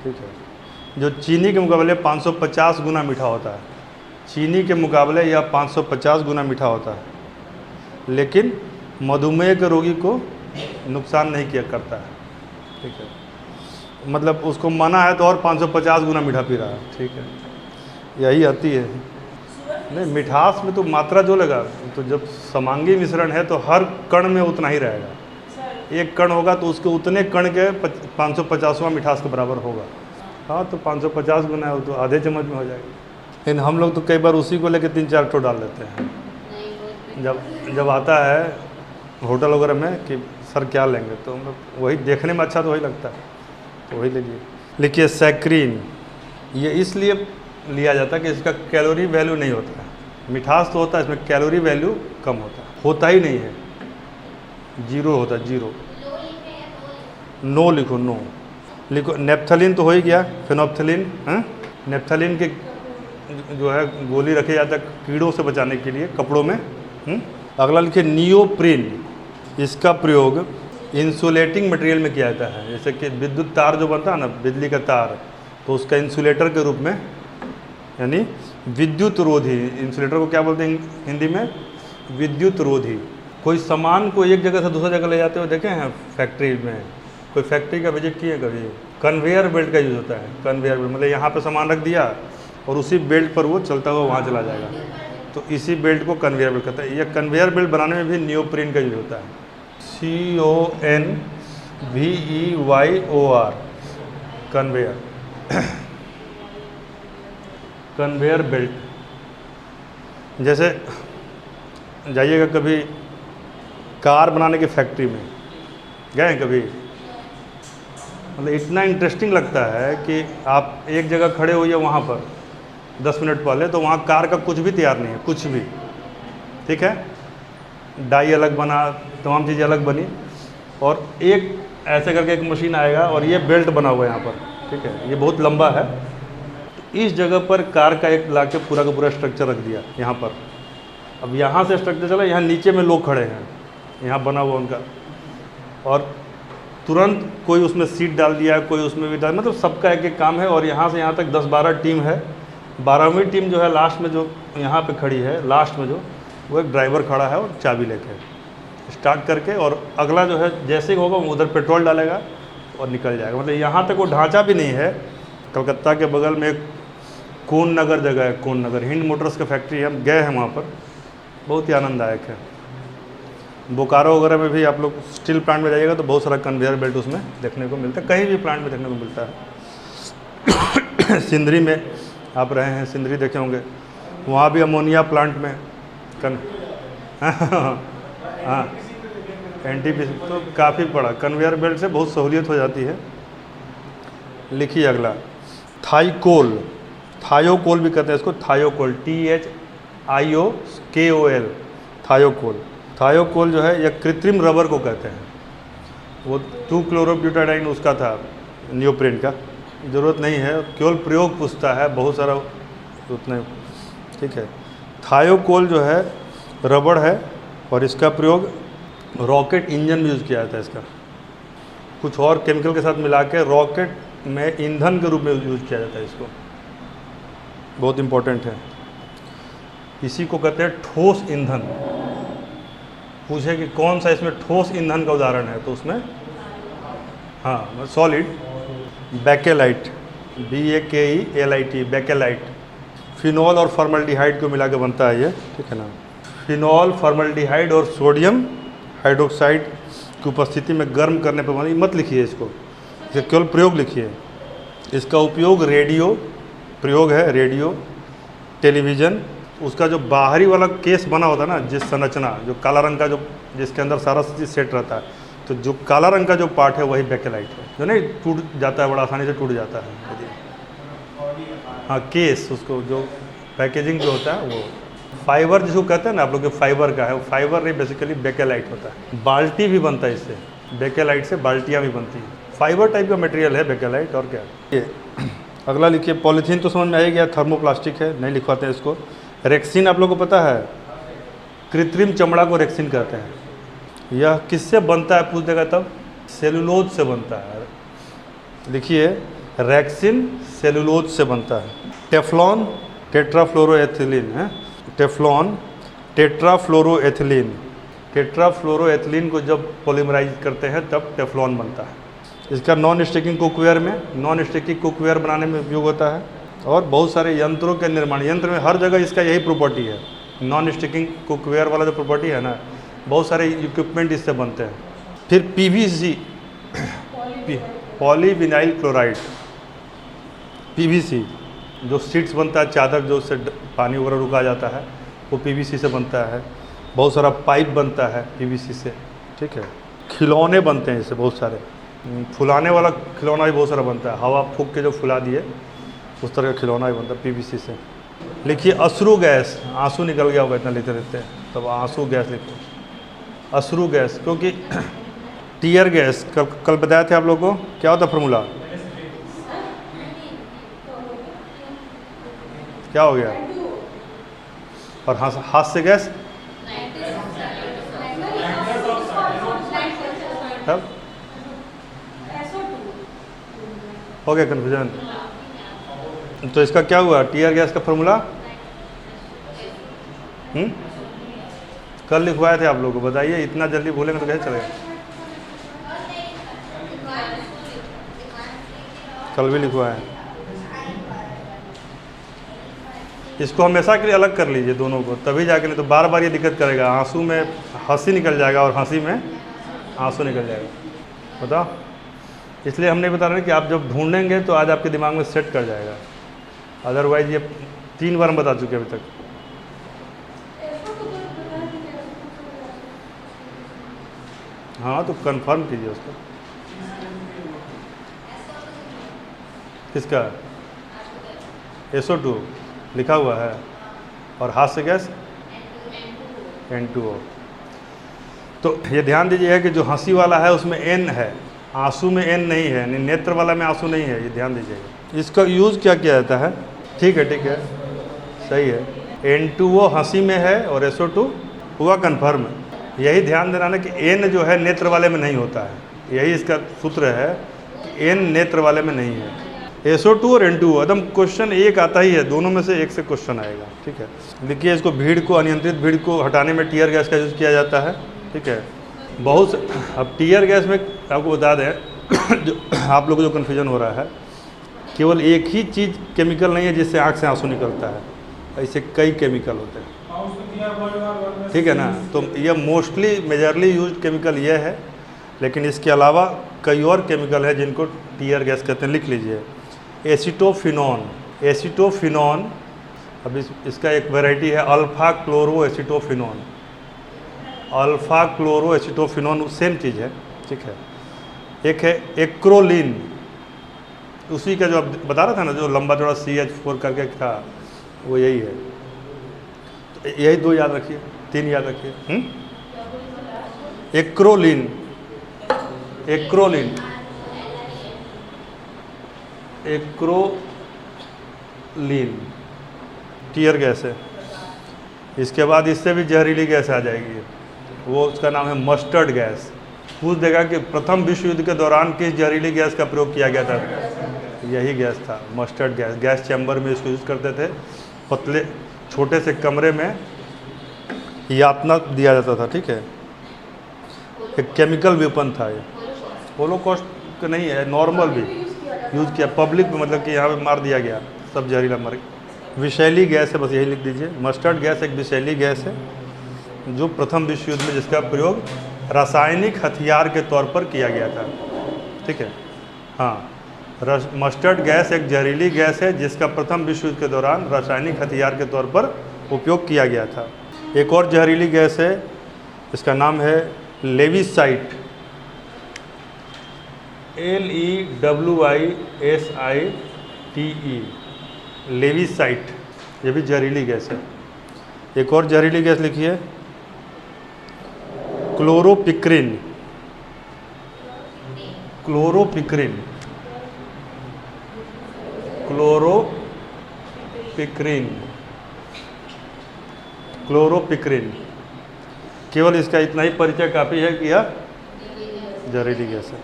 ठीक है, जो चीनी के मुकाबले 550 गुना मीठा होता है। चीनी के मुकाबले यह 550 गुना मीठा होता है, लेकिन मधुमेह के रोगी को नुकसान नहीं किया करता है, ठीक है, मतलब उसको मना है तो और 550 गुना मीठा पी रहा है, ठीक है, यही आती है। नहीं, मिठास में तो मात्रा जो लगा, तो जब समांगी मिश्रण है तो हर कण में उतना ही रहेगा। एक कण होगा तो उसके उतने कण के 550वां मिठास के बराबर होगा। हाँ, तो 550 गुना है तो आधे चम्मच में हो जाएगा। लेकिन हम लोग तो कई बार उसी को लेकर 3-4 ठो डाल देते हैं। जब आता है होटल वगैरह में कि सर क्या लेंगे, तो हम लोग वही देखने में अच्छा तो वही लगता है, तो वही लीजिए। लिखिए सैक्रीन, ये इसलिए लिया जाता है कि इसका कैलोरी वैल्यू नहीं होता है। मिठास तो होता है, इसमें कैलोरी वैल्यू कम होता ही नहीं है, 0 होता है, 0। नो लिखो, नो लिखो। नेप्थलीन तो हो ही गया, फेनोप्थलीन, हाँ, नेप्थलीन के जो है गोली रखे जाता है कीड़ों से बचाने के लिए कपड़ों में। अगला लिखिए नियोप्रीन, इसका प्रयोग इंसुलेटिंग मटेरियल में किया जाता है। जैसे कि विद्युत तार जो बनता है ना, बिजली का तार, तो उसका इंसुलेटर के रूप में, यानी विद्युत रोधी। इंसुलेटर को क्या बोलते हैं हिंदी में, विद्युत रोधी। कोई सामान को एक जगह से दूसरी जगह ले जाते हुए देखे हैं फैक्ट्री में, कोई फैक्ट्री का विजिट किए कभी? कन्वेयर बेल्ट का यूज़ होता है। कन्वेयर बेल्ट मतलब यहाँ पे सामान रख दिया और उसी बेल्ट पर वो चलता हुआ वहाँ चला जाएगा, तो इसी बेल्ट को कन्वेयर बेल्ट कहता है। यह कन्वेयर बेल्ट बनाने में भी नियोप्रीन का यूज होता है, CONVEYOR, कन्वेयर। कन्वेयर बेल्ट, जैसे जाइएगा कभी कार बनाने की फैक्ट्री में, गए हैं कभी? मतलब इतना इंटरेस्टिंग लगता है कि आप एक जगह खड़े होइए वहाँ पर 10 मिनट पहले, तो वहाँ कार का कुछ भी तैयार नहीं है, कुछ भी, ठीक है, डाई अलग बना, तमाम चीज़ें अलग बनी, और एक ऐसे करके एक मशीन आएगा और ये बेल्ट बना हुआ है यहाँ पर, ठीक है, ये बहुत लंबा है। इस जगह पर कार का एक ला के पूरा का पूरा स्ट्रक्चर रख दिया यहाँ पर। अब यहाँ से स्ट्रक्चर चला, यहाँ नीचे में लोग खड़े हैं, यहाँ बना हुआ उनका, और तुरंत कोई उसमें सीट डाल दिया, कोई उसमें भी डाल, मतलब सबका एक एक काम है। और यहाँ से यहाँ तक 10-12 टीम है। 12वीं टीम जो है लास्ट में, जो यहाँ पे खड़ी है लास्ट में, जो वो एक ड्राइवर खड़ा है और चाबी लेके स्टार्ट करके, और अगला जो है जैसे ही होगा वो उधर पेट्रोल डालेगा और निकल जाएगा। मतलब यहाँ तक वो ढांचा भी नहीं है। कलकत्ता के बगल में एक कोन नगर जगह है, कोन नगर, हिंड मोटर्स का फैक्ट्री है, हम गए हैं वहाँ पर, बहुत ही आनंददायक है। बोकारो वगैरह में भी आप लोग स्टील प्लांट में जाइएगा तो बहुत सारा कन्वेयर बेल्ट उसमें देखने को मिलता है, कहीं भी प्लांट में देखने को मिलता है। सिंदरी में आप रहे हैं, सिंदरी देखे होंगे, वहाँ भी अमोनिया प्लांट में हाँ, NTPC तो काफ़ी बड़ा कन्वेयर बेल्ट से बहुत सहूलियत हो जाती है। लिखिए अगला, थाईकोल, थायोकोल भी कहते हैं इसको, थायोकोल, THIOKOL, थायोकोल। थायोकोल जो है यह कृत्रिम रबर को कहते हैं। वो 2-क्लोरोब्यूटाडाइन उसका था, नियोप्रीन का, ज़रूरत नहीं है, केवल प्रयोग पूछता है, बहुत सारा उतने, ठीक है। थायोकोल जो है रबड़ है, और इसका प्रयोग रॉकेट इंजन में यूज़ किया जाता है। इसका कुछ और केमिकल के साथ मिला के रॉकेट में ईंधन के रूप में यूज़ किया जाता है। इसको बहुत इम्पोर्टेंट है। इसी को कहते हैं ठोस ईंधन। पूछे कि कौन सा इसमें ठोस ईंधन का उदाहरण है, तो उसमें हाँ, solid Bakelite, BAKELIT, Bakelite. Phenol और फॉर्मल्डिहाइड को मिला के बनता है ये, ठीक है ना। फिनॉल, फॉर्मल्डिहाइड और सोडियम हाइड्रोक्साइड की उपस्थिति में गर्म करने पर, मत लिखिए इसको, केवल प्रयोग लिखिए। इसका उपयोग रेडियो प्रयोग है, रेडियो, टेलीविज़न। उसका जो बाहरी वाला केस बना होता है ना, जिस संरचना, जो काला रंग का, जो जिसके अंदर सारा चीज़ सेट रहता है, तो जो काला रंग का जो पार्ट है वही बेकेलाइट है, जो नहीं टूट जाता है, बड़ा आसानी से टूट जाता है यदि। हाँ, केस, उसको जो पैकेजिंग जो होता है वो फाइबर जिसको कहते हैं ना आप लोग, फाइबर का है, वो फाइबर नहीं, बेसिकली बेकेलाइट होता है। बाल्टी भी बनता है इससे, बेकेलाइट से बाल्टियाँ भी बनती हैं। फाइबर टाइप का मटेरियल है बेकेलाइट। और क्या ये अगला लिखिए, पॉलीथीन तो समझ में आ गया, थर्मोप्लास्टिक है, नहीं लिखवाते हैं इसको। रेक्सिन आप लोग को पता है, कृत्रिम चमड़ा को रेक्सिन कहते हैं। यह किससे बनता है पूछ देगा तब, सेलुलोज से बनता है। लिखिए, रेक्सिन सेलुलोज से बनता है। टेफ्लॉन टेट्राफ्लोरोएथिलीन है, टेफ्लॉन टेट्राफ्लोरोएथिलीन, टेट्राफ्लोरोएथिलीन को जब पॉलीमराइज करते हैं तब टेफ्लॉन बनता है। इसका नॉन स्टिकिंग कुकवेयर में, नॉन स्टिकिंग कुकवेयर बनाने में उपयोग होता है। और बहुत सारे यंत्रों के निर्माण, यंत्र में हर जगह इसका यही प्रॉपर्टी है, नॉन स्टिकिंग कुकवेयर वाला जो प्रॉपर्टी है ना, बहुत सारे इक्विपमेंट इससे बनते हैं। फिर पीवीसी, पॉलीविनाइल क्लोराइड, पीवीसी जो सीट्स बनता है, चादर जो उससे पानी वगैरह रुका जाता है, वो पीवीसी से बनता है। बहुत सारा पाइप बनता है पीवीसी से, ठीक है। खिलौने बनते हैं इससे बहुत सारे, फुलाने वाला खिलौना भी बहुत सारा बनता है, हवा फूंक के जो फुला दिए उस तरह का खिलौना भी बनता है पीवीसी से। लिखिए, अश्रु गैस, आंसू निकल गया होगा इतना लिखते रहते हैं, तब आंसू गैस लिखो, अश्रु गैस, क्योंकि टीयर गैस कल बताया थे आप लोगों को, क्या होता है फॉर्मूला, क्या हो गया। और हास्य गैस तब हो गया कन्फ्यूजन। तो इसका क्या हुआ, टीयर गैस का फॉर्मूला कल लिखवाए थे आप लोगों को, बताइए, इतना जल्दी भूलेंगे तो कैसे चलेगा। कल भी लिखवाए। इसको हमेशा के लिए अलग कर लीजिए दोनों को, तभी जाके, नहीं तो बार बार ये दिक्कत करेगा। आंसू में हंसी निकल जाएगा और हंसी में आंसू निकल जाएगा, बताओ। इसलिए हम नहीं बता रहे कि आप जब ढूंढेंगे तो आज आपके दिमाग में सेट कर जाएगा, अदरवाइज ये 3 बार हम बता चुके अभी तक। हाँ, तो कंफर्म कीजिए उसको। किसका, SO2 लिखा हुआ है, और हास्य गैस N2O। तो ये ध्यान दीजिए कि जो हंसी वाला है उसमें N है, आंसू में N नहीं है, यानी नेत्र वाला में आंसू नहीं है, ये ध्यान दीजिएगा। इसका यूज़ क्या किया जाता है, ठीक है, सही है। N2O हंसी में है और SO2 हुआ कन्फर्म। यही ध्यान देना ना कि N जो है नेत्र वाले में नहीं होता है, यही इसका सूत्र है कि N नेत्र वाले में नहीं है। SO2 और N2O एकदम क्वेश्चन एक आता ही है, दोनों में से एक से क्वेश्चन आएगा, ठीक है। देखिए, इसको भीड़ को, अनियंत्रित भीड़ को हटाने में टीयर गैस का यूज़ किया जाता है, ठीक है। बहुत अब टीयर गैस में आपको बता दें जो आप लोगों को जो कन्फ्यूजन हो रहा है, केवल एक ही चीज़ केमिकल नहीं है जिससे आँख से आंसू निकलता है, ऐसे कई केमिकल होते हैं, ठीक है ना। तो ये मोस्टली मेजरली यूज केमिकल ये है, लेकिन इसके अलावा कई और केमिकल है जिनको टीयर गैस कहते हैं। लिख लीजिए, एसिटोफिनॉन, एसिटोफिनॉन, अब इसका एक वैरायटी है alpha chloro acetophenone, alpha chloro acetophenone same चीज़ है, ठीक है। एक है एक्रोलिन, उसी का जो अब बता रहा था ना, जो लंबा चौड़ा CH4 करके था, वो यही है। तो यही 2 याद रखिए, 3 याद रखिए। Acrolein, acrolein, acrolein tear gas है। इसके बाद इससे भी जहरीली गैस आ जाएगी, वो उसका नाम है मस्टर्ड गैस। पूछ देगा कि प्रथम विश्व युद्ध के दौरान किस जहरीली गैस का प्रयोग किया गया था, यही गैस था, मस्टर्ड गैस। गैस चैम्बर में इसको यूज़ करते थे, पतले छोटे से कमरे में यातना दिया जाता था, ठीक है। एक केमिकल वेपन था ये, होलोकॉस्ट का नहीं है, नॉर्मल भी यूज़ किया पब्लिक में, मतलब कि यहाँ पे मार दिया गया, सब जहरीला मर गया। विषैली गैस है, बस यही लिख दीजिए। मस्टर्ड गैस एक विषैली गैस है जो प्रथम विश्व युद्ध में जिसका प्रयोग रासायनिक हथियार के तौर पर किया गया था, ठीक है। हाँ, मस्टर्ड गैस एक जहरीली गैस है जिसका प्रथम विश्व युद्ध के दौरान रासायनिक हथियार के तौर पर उपयोग किया गया था। एक और जहरीली गैस है, इसका नाम है लेविसाइट, LEWISITE, लेविसाइट, ये भी जहरीली गैस है। एक और जहरीली गैस लिखिए क्लोरोपिक्रिन, क्लोरोपिक्रिन, क्लोरोपिक्रिन, क्लोरोपिक्रिन। केवल इसका इतना ही परिचय काफ़ी है कि यह जहरीली गैस है।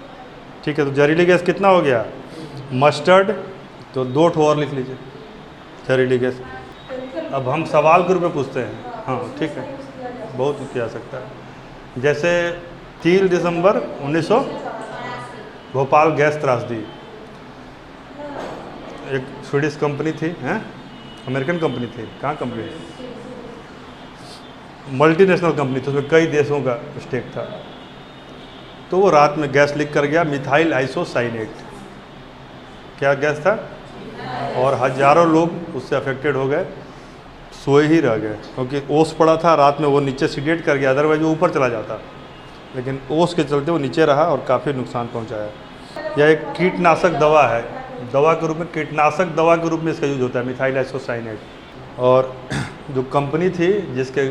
ठीक है, तो जहरीली गैस कितना हो गया? मस्टर्ड, तो 2 ठो और लिख लीजिए जहरीली गैस। अब हम सवाल के रूप में पूछते हैं। हाँ ठीक है, बहुत किया सकता है। जैसे 3 दिसंबर 1900 भोपाल गैस त्रासदी, एक स्वीडिश कंपनी थी, हैं अमेरिकन कंपनी थी, कहाँ कंपनी, मल्टीनेशनल कंपनी थी, उसमें कई देशों का स्टेक था। तो वो रात में गैस लीक कर गया, मिथाइल आइसोसाइनेट, क्या गैस था, और हजारों लोग उससे अफेक्टेड हो गए, सोए ही रह गए क्योंकि ओस पड़ा था रात में, वो नीचे सीडेट कर गया, अदरवाइज वो ऊपर चला जाता, लेकिन ओस के चलते वो नीचे रहा और काफ़ी नुकसान पहुंचाया। यह एक कीटनाशक दवा है, दवा के रूप में, कीटनाशक दवा के रूप में इसका यूज होता है, मिथाइल आइसोसाइनेट। और जो कंपनी थी जिसके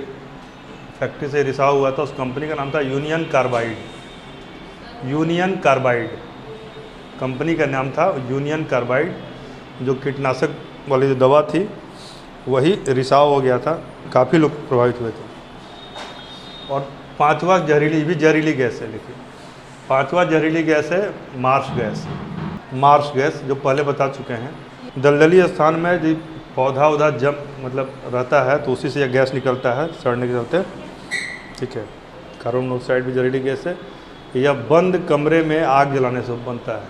फैक्ट्री से रिसाव हुआ था, उस कंपनी का नाम था union carbide, union carbide company का नाम था, यूनियन कार्बाइड। जो कीटनाशक वाली जो दवा थी वही रिसाव हो गया था, काफ़ी लोग प्रभावित हुए थे। और 5वां जहरीली, भी जहरीली गैस है, देखिए 5वां जहरीली गैस है मार्श गैस, मार्श गैस, जो पहले बता चुके हैं। दलदली स्थान में जो पौधा उधा जम मतलब रहता है तो उसी से यह गैस निकलता है सड़ने के चलते। ठीक है, कार्बन मोनोऑक्साइड भी जहरीली गैस है। यह बंद कमरे में आग जलाने से बनता है,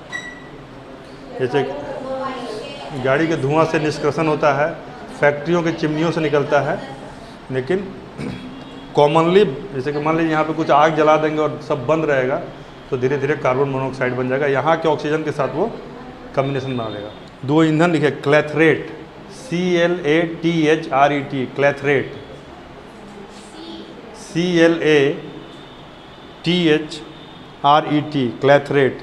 जैसे गाड़ी के धुआं से निष्कर्षण होता है, फैक्ट्रियों के चिमनियों से निकलता है, लेकिन कॉमनली जैसे कि मान लीजिए यहाँ पे कुछ आग जला देंगे और सब बंद रहेगा तो धीरे धीरे कार्बन मोनोऑक्साइड बन जाएगा, यहाँ के ऑक्सीजन के साथ वो कम्बिनेशन बना लेगा। 2 ईंधन लिखे, clathrate, CLATHRET, clathrate, CLATHRET, clathrate.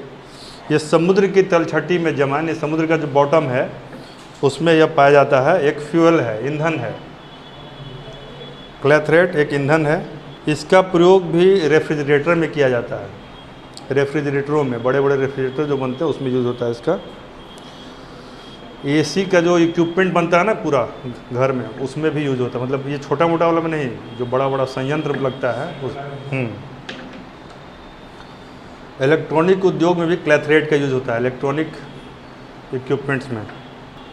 ये समुद्र की तलछटी में जमा, यानी समुद्र का जो बॉटम है उसमें यह पाया जाता है, एक फ्यूल है, ईंधन है। क्लैथरेट एक ईंधन है, इसका प्रयोग भी रेफ्रिजरेटर में किया जाता है, रेफ्रिजरेटरों में, बड़े बड़े रेफ्रिजरेटर जो बनते हैं उसमें यूज़ होता है इसका। AC का जो इक्विपमेंट बनता है ना पूरा घर में, उसमें भी यूज़ होता है, मतलब ये छोटा मोटा वाला में नहीं, जो बड़ा बड़ा संयंत्र लगता है उस। इलेक्ट्रॉनिक उद्योग में भी क्लैथरेट का यूज़ होता है, इलेक्ट्रॉनिक इक्विपमेंट्स में।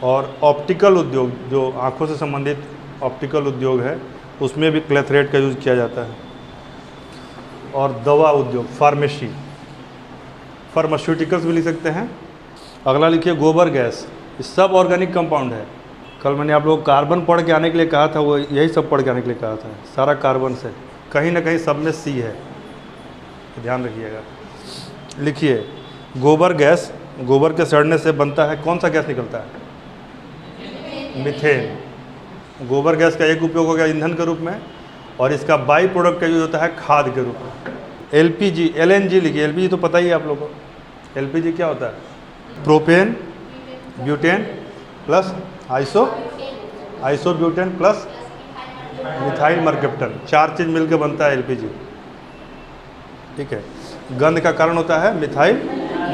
और ऑप्टिकल उद्योग, जो आँखों से संबंधित ऑप्टिकल उद्योग है, उसमें भी क्लैथरेट का यूज़ किया जाता है। और दवा उद्योग, फार्मेसी, फार्मास्यूटिकल्स भी लिख सकते हैं। अगला लिखिए गोबर गैस, ये सब ऑर्गेनिक कंपाउंड है। कल मैंने आप लोगों को कार्बन पढ़ के आने के लिए कहा था, वो यही सब पढ़ के आने के लिए कहा था, सारा कार्बन से, कहीं ना कहीं सब में C है, ध्यान रखिएगा। लिखिए गोबर गैस, गोबर के सड़ने से बनता है, कौन सा गैस निकलता है, मीथेन। गोबर गैस का एक उपयोग हो गया ईंधन के रूप में, और इसका बाई प्रोडक्ट का यूज होता है खाद के रूप में। LPG, LNG लिखिए, LPG तो पता ही है आप लोगों को, LPG क्या होता है, propane butane plus isobutane plus methyl mercaptan, 4 चीज़ मिलकर बनता है LPG। ठीक है, गंध का कारण होता है मिथाइल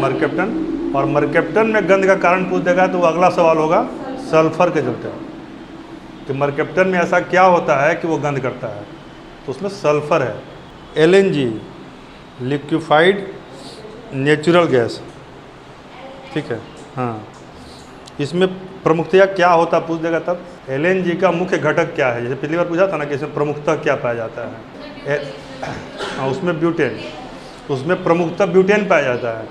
मर्केप्टन, और मर्केप्टन में गंध का कारण पूछ देगा तो अगला सवाल होगा सल्फर के चलते, कि मर्केप्टन में ऐसा क्या होता है कि वो गंध करता है, तो उसमें सल्फर है। LNG, liquefied natural gas. ठीक है, हाँ, इसमें प्रमुखतया क्या होता पूछ देगा तब। LNG का मुख्य घटक क्या है, जैसे पिछली बार पूछा था ना कि इसमें प्रमुखतः क्या पाया जाता है, हाँ, उसमें ब्यूटेन, उसमें प्रमुखतः ब्यूटेन पाया जाता है,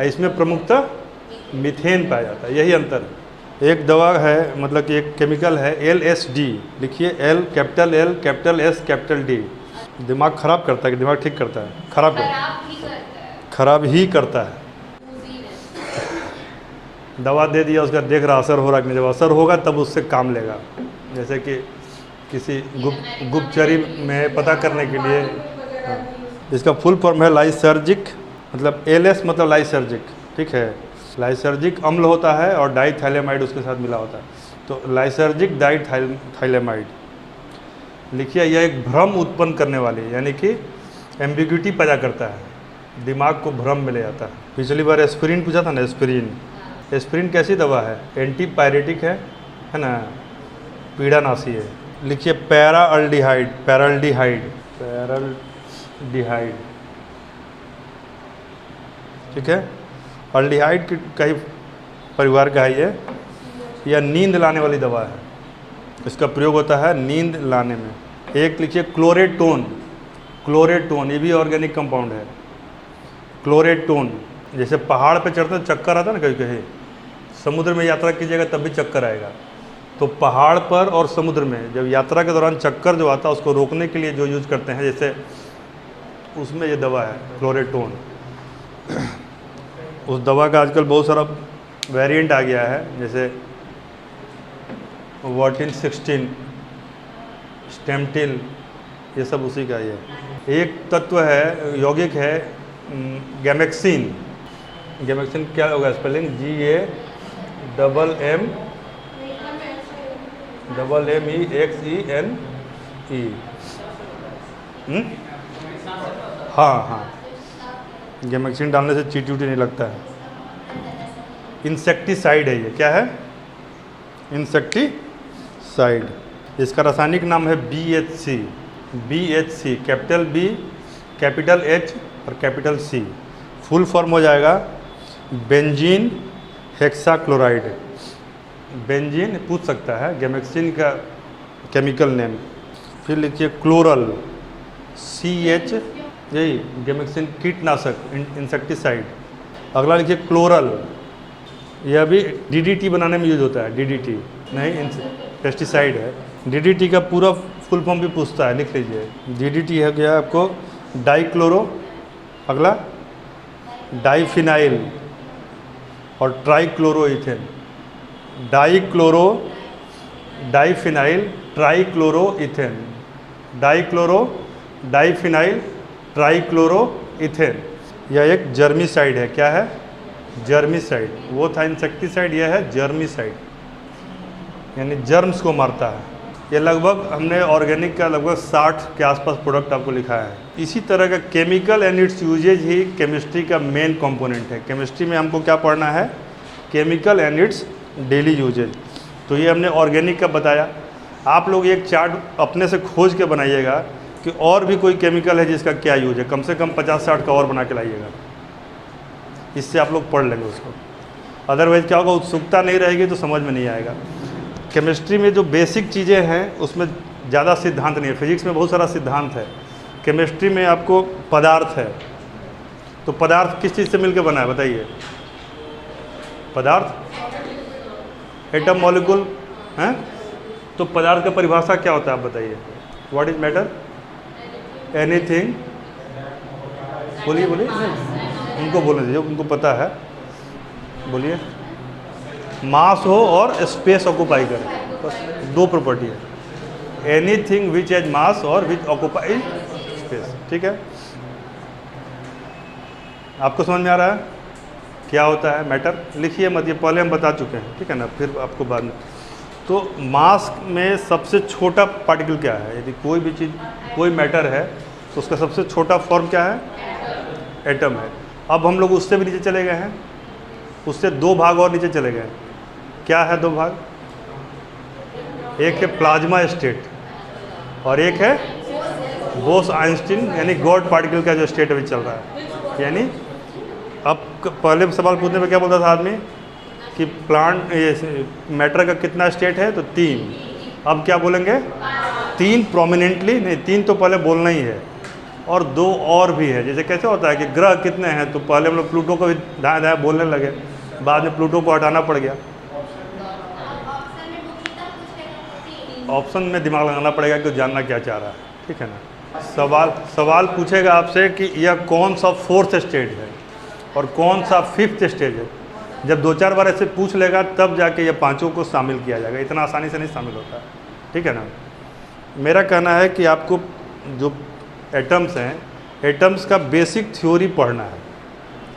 इसमें प्रमुखतः मीथेन पाया जाता है, यही अंतर है। एक दवा है, मतलब कि एक केमिकल है LSD, लिखिए L, capital L, capital S, capital D। दिमाग खराब करता है कि दिमाग ठीक करता है, खराब ही करता है। दवा दे दिया, उसका देख रहा असर हो रहा कि नहीं, जब असर होगा तब उससे काम लेगा। जैसे कि किसी गुप्तचरी में पता करने के लिए। हाँ। इसका फुल फॉर्म है लाइसर्जिक, मतलब एलएस मतलब लाइसर्जिक, ठीक है। लाइसर्जिक अम्ल होता है और डाइथाइलेमाइड उसके साथ मिला होता है, तो लाइसर्जिक डाइथाइलेमाइड। लिखिए, यह एक भ्रम उत्पन्न करने वाली, यानी कि एम्बिग्यूटी पैदा करता है, दिमाग को भ्रम में ले जाता है। पिछली बार एस्पिरिन पूछा था ना, एस्पिरिन कैसी दवा है? एंटीपायरेटिक है ना, पीड़ानाशी है। लिखिए पैराल्डिहाइड, ठीक है। अल्डिहाइड का ही परिवार का है ये। यह नींद लाने वाली दवा है, इसका प्रयोग होता है नींद लाने में। एक लिखिए क्लोरेटोन, ये भी ऑर्गेनिक कंपाउंड है। क्लोरेटोन, जैसे पहाड़ पे चढ़ते हैं चक्कर आता है ना, कहीं कहीं समुद्र में यात्रा कीजिएगा तब भी चक्कर आएगा, तो पहाड़ पर और समुद्र में जब यात्रा के दौरान चक्कर जो आता है उसको रोकने के लिए जो यूज करते हैं, जैसे उसमें ये दवा है क्लोरेटोन। उस दवा का आजकल बहुत सारा वेरिएंट आ गया है, जैसे वॉटिन 16, स्टेमटिल, ये सब उसी का ही है। एक तत्व है, यौगिक है गैमेक्सिन। गैमेक्सिन क्या होगा स्पेलिंग? GAMMEXENE। हाँ, गैमेक्सिन डालने से चींटी उटी नहीं लगता है। इंसेक्टिसाइड है ये, क्या है? इंसेक्टिसाइड। इसका रासायनिक नाम है BHC, capital B, capital H और कैपिटल C। फुल फॉर्म हो जाएगा बेंजीन हेक्साक्लोराइड। बेंजीन पूछ सकता है, गैमेक्सिन का केमिकल नेम। फिर लिखिए क्लोरल, CH, यही गैमेक्सिन कीटनाशक, इंसेक्टिसाइड। अगला लिखिए क्लोरल, यह भी DDT बनाने में यूज होता है। DDT नहीं, पेस्टिसाइड है। DDT का पूरा फुल फॉर्म भी पूछता है, लिख लीजिए। DDT है क्या आपको? डाइक्लोरो, अगला डाइफिनाइल और ट्राइक्लोरोइथेन। Diphenyl ट्राइक्लोरोइथेन, diphenyl ट्राइक्लोरोइथेन। यह एक जर्मिसाइड है। क्या है? जर्मिसाइड। वो था इंसेक्टिसाइड, यह है जर्मिसाइड, यानी जर्म्स को मारता है। ये लगभग हमने ऑर्गेनिक का लगभग 60 के आसपास प्रोडक्ट आपको लिखा है। इसी तरह का केमिकल एंड इट्स यूजेज ही केमिस्ट्री का मेन कंपोनेंट है। केमिस्ट्री में हमको क्या पढ़ना है? Chemical and its daily uses. तो ये हमने ऑर्गेनिक का बताया। आप लोग एक चार्ट अपने से खोज के बनाइएगा कि और भी कोई केमिकल है जिसका क्या यूज है, कम से कम 50-60 का और बना के लाइएगा, इससे आप लोग पढ़ लेंगे उसको। अदरवाइज क्या होगा, उत्सुकता नहीं रहेगी तो समझ में नहीं आएगा। केमिस्ट्री में जो बेसिक चीज़ें हैं उसमें ज़्यादा सिद्धांत नहीं है। फिजिक्स में बहुत सारा सिद्धांत है, केमिस्ट्री में आपको पदार्थ है। तो पदार्थ किस चीज़ से मिलकर बना है बताइए? पदार्थ एटम, मॉलिक्यूल हैं। तो पदार्थ का परिभाषा क्या होता है आप बताइए? What is matter? एनीथिंग। बोलिए नहीं, उनको बोलने दीजिए, उनको पता है। बोलिए। मास हो और स्पेस ऑक्यूपाई करे, बस दो प्रॉपर्टी है। एनीथिंग विच हैज मास और विच ऑक्यूपाई स्पेस, ठीक है। आपको समझ में आ रहा है क्या होता है मैटर? लिखिए मत, ये पहले हम बता चुके हैं, ठीक है ना, फिर आपको बाद में। तो मास में सबसे छोटा पार्टिकल क्या है? यदि कोई भी चीज़, कोई मैटर है तो उसका सबसे छोटा फॉर्म क्या है? एटम है। अब हम लोग उससे भी नीचे चले गए हैं, उससे 2 भाग और नीचे चले गए। क्या है 2 भाग? एक है प्लाज्मा स्टेट और एक है बोस-आइंस्टीन यानी गॉड पार्टिकल का जो स्टेट अभी चल रहा है। यानी अब पहले सवाल पूछने में क्या बोलता था आदमी कि मैटर का कितना स्टेट है? तो 3। अब क्या बोलेंगे? 3 प्रोमिनेंटली नहीं, 3 तो पहले बोलना ही है और 2 और भी है। जैसे कैसे होता है कि ग्रह कितने हैं, तो पहले हम लोग प्लूटो को भी दाएँ दाएँ बोलने लगे, बाद में प्लूटो को हटाना पड़ गया। ऑप्शन में दिमाग लगाना पड़ेगा कि जानना क्या चाह रहा है, ठीक है ना। सवाल पूछेगा आपसे कि यह कौन सा 4th स्टेज है और कौन सा 5th स्टेज है। जब 2-4 बार ऐसे पूछ लेगा तब जाके ये पांचों को शामिल किया जाएगा, इतना आसानी से नहीं शामिल होता है, ठीक है ना। मेरा कहना है कि आपको जो एटम्स हैं, एटम्स का बेसिक थ्योरी पढ़ना है,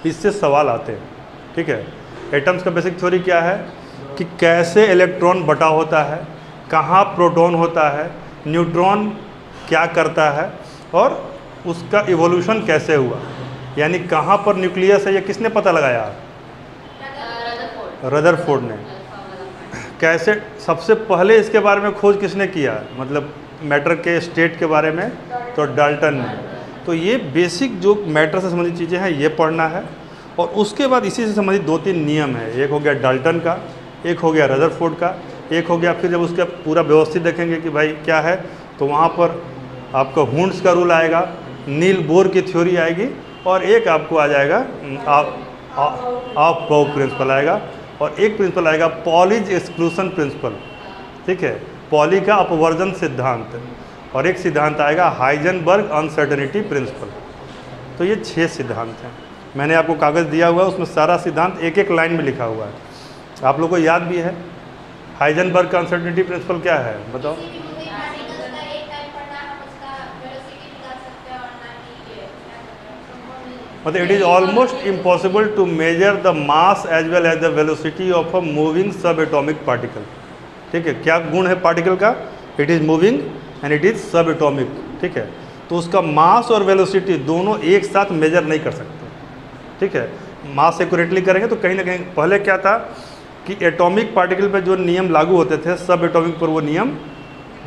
इससे सवाल आते हैं, ठीक है। एटम्स का बेसिक थ्योरी क्या है कि कैसे इलेक्ट्रॉन बटा होता है, कहाँ प्रोटॉन होता है, न्यूट्रॉन क्या करता है और उसका इवोल्यूशन कैसे हुआ, यानी कहाँ पर न्यूक्लियस है, ये किसने पता लगाया? रदरफोर्ड ने। कैसे सबसे पहले इसके बारे में खोज किसने किया, मतलब मैटर के स्टेट के बारे में? तो डाल्टन ने। तो ये बेसिक जो मैटर से संबंधित चीज़ें हैं ये पढ़ना है, और उसके बाद इसी से संबंधित 2-3 नियम है। एक हो गया डाल्टन का, एक हो गया रदरफोर्ड का, एक हो गया, फिर जब उसका पूरा व्यवस्थित देखेंगे कि भाई क्या है, तो वहाँ पर आपका हुंड्स का रूल आएगा, नील बोर की थ्योरी आएगी, और एक आपको आ जाएगा ऑफ बाउ प्रिंसिपल आएगा, और एक प्रिंसिपल आएगा पॉलीज एक्सक्लूशन प्रिंसिपल, ठीक है, पॉली का अपवर्जन सिद्धांत, और एक सिद्धांत आएगा हाइजेनबर्ग अनसर्टेनिटी प्रिंसिपल। तो ये 6 सिद्धांत हैं। मैंने आपको कागज़ दिया हुआ है, उसमें सारा सिद्धांत एक एक लाइन में लिखा हुआ है, आप लोगों को याद भी है। हाइजेनबर्ग का अनसर्टेनिटी प्रिंसिपल क्या है बताओ? मतलब it is almost impossible to measure the mass as well as the velocity of a moving subatomic particle, ठीक है। क्या गुण है पार्टिकल का? It is moving and it is subatomic, ठीक है। तो उसका मास और वेलोसिटी दोनों एक साथ मेजर नहीं कर सकते, ठीक है। मास एक्यूरेटली करेंगे तो कहीं ना कहीं, पहले क्या था कि एटॉमिक पार्टिकल पर जो नियम लागू होते थे, सब एटॉमिक पर वो नियम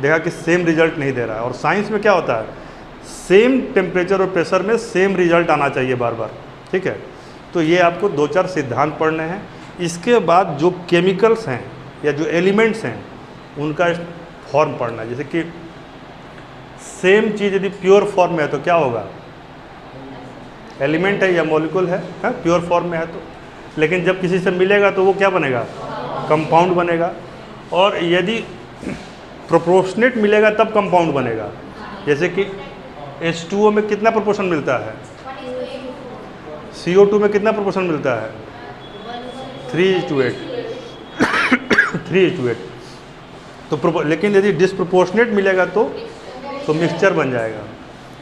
देखा कि सेम रिजल्ट नहीं दे रहा है। और साइंस में क्या होता है, सेम टेम्परेचर और प्रेशर में सेम रिजल्ट आना चाहिए बार बार, ठीक है। तो ये आपको 2-4 सिद्धांत पढ़ने हैं। इसके बाद जो केमिकल्स हैं या जो एलिमेंट्स हैं उनका फॉर्म पढ़ना है। जैसे कि सेम चीज़ यदि प्योर फॉर्म में है तो क्या होगा? एलिमेंट है या मॉलिक्यूल है, प्योर फॉर्म में है तो। लेकिन जब किसी से मिलेगा तो वो क्या बनेगा? कंपाउंड बनेगा। और यदि प्रोपोर्शनेट मिलेगा तब कंपाउंड बनेगा। जैसे कि H2O में कितना प्रोपोर्शन मिलता है? CO2 में कितना प्रोपोर्शन मिलता है? 3:8 3:8। तो लेकिन यदि डिसप्रोपोर्शनेट मिलेगा तो मिक्सचर बन जाएगा।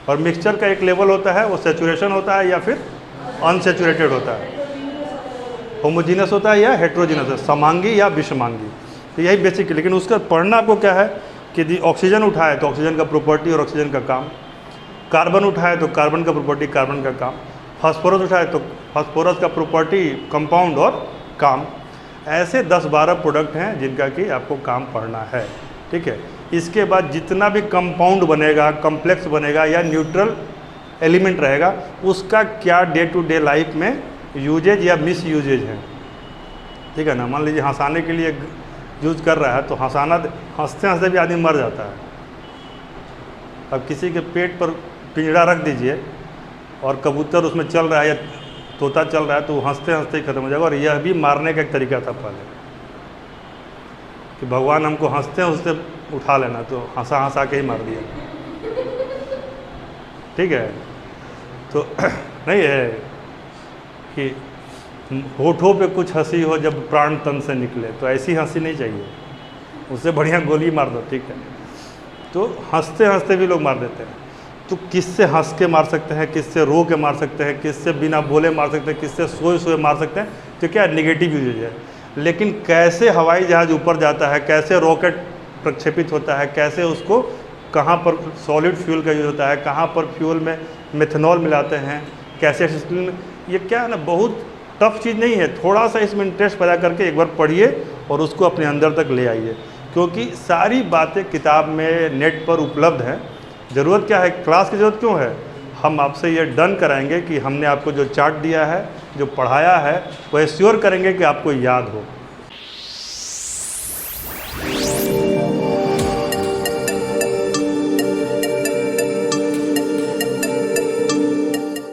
और मिक्सचर का एक लेवल होता है, वो सैचुरेशन होता है या फिर अनसैचुरेटेड होता है, होमोजीनस होता है या हेट्रोजीनस है, समांगी या विषमांगी। तो यही बेसिक है। लेकिन उसका पढ़ना आपको क्या है कि यदि ऑक्सीजन उठाए तो ऑक्सीजन का प्रॉपर्टी और ऑक्सीजन का काम, कार्बन उठाए तो कार्बन का प्रॉपर्टी, कार्बन का काम, फास्फोरस उठाए तो फास्फोरस का प्रॉपर्टी, कंपाउंड और काम। ऐसे 10-12 प्रोडक्ट हैं जिनका कि आपको काम पढ़ना है, ठीक है। इसके बाद जितना भी कंपाउंड बनेगा, कॉम्प्लेक्स बनेगा या न्यूट्रल एलिमेंट रहेगा, उसका क्या डे टू डे लाइफ में यूजेज या मिस यूजेज है, ठीक है ना। मान लीजिए हंसाने के लिए यूज कर रहा है तो हंसते हंसते भी आदमी मर जाता है। अब किसी के पेट पर पिंजरा रख दीजिए और कबूतर उसमें चल रहा है या तोता चल रहा है तो हंसते हंसते ही खत्म हो जाएगा। और यह भी मारने का एक तरीका था पहले कि भगवान हमको हंसते हंसते उठा लेना, तो हंसा हंसा के ही मार दिया, ठीक है। तो नहीं है कि होठों पे कुछ हंसी हो जब प्राण तन से निकले, तो ऐसी हंसी नहीं चाहिए, उससे बढ़िया गोली मार दो, ठीक है। तो हंसते हंसते भी लोग मार देते हैं। तो किससे हंस के मार सकते हैं, किससे रो के मार सकते हैं, किससे बिना बोले मार सकते हैं, किससे सोए सोए मार सकते हैं, तो क्या निगेटिव यूजेज है। लेकिन कैसे हवाई जहाज़ ऊपर जाता है, कैसे रॉकेट प्रक्षेपित होता है, कैसे उसको कहाँ पर सॉलिड फ्यूल का यूज होता है, कहाँ पर फ्यूल में मेथनॉल मिलाते हैं, कैसे में, ये क्या है ना, बहुत टफ चीज़ नहीं है। थोड़ा सा इसमें इंटरेस्ट पैदा करके एक बार पढ़िए और उसको अपने अंदर तक ले आइए, क्योंकि सारी बातें किताब में नेट पर उपलब्ध हैं। ज़रूरत क्या है, क्लास की ज़रूरत क्यों है? हम आपसे ये डन कराएंगे कि हमने आपको जो चार्ट दिया है, जो पढ़ाया है, वो एश्योर करेंगे कि आपको याद हो।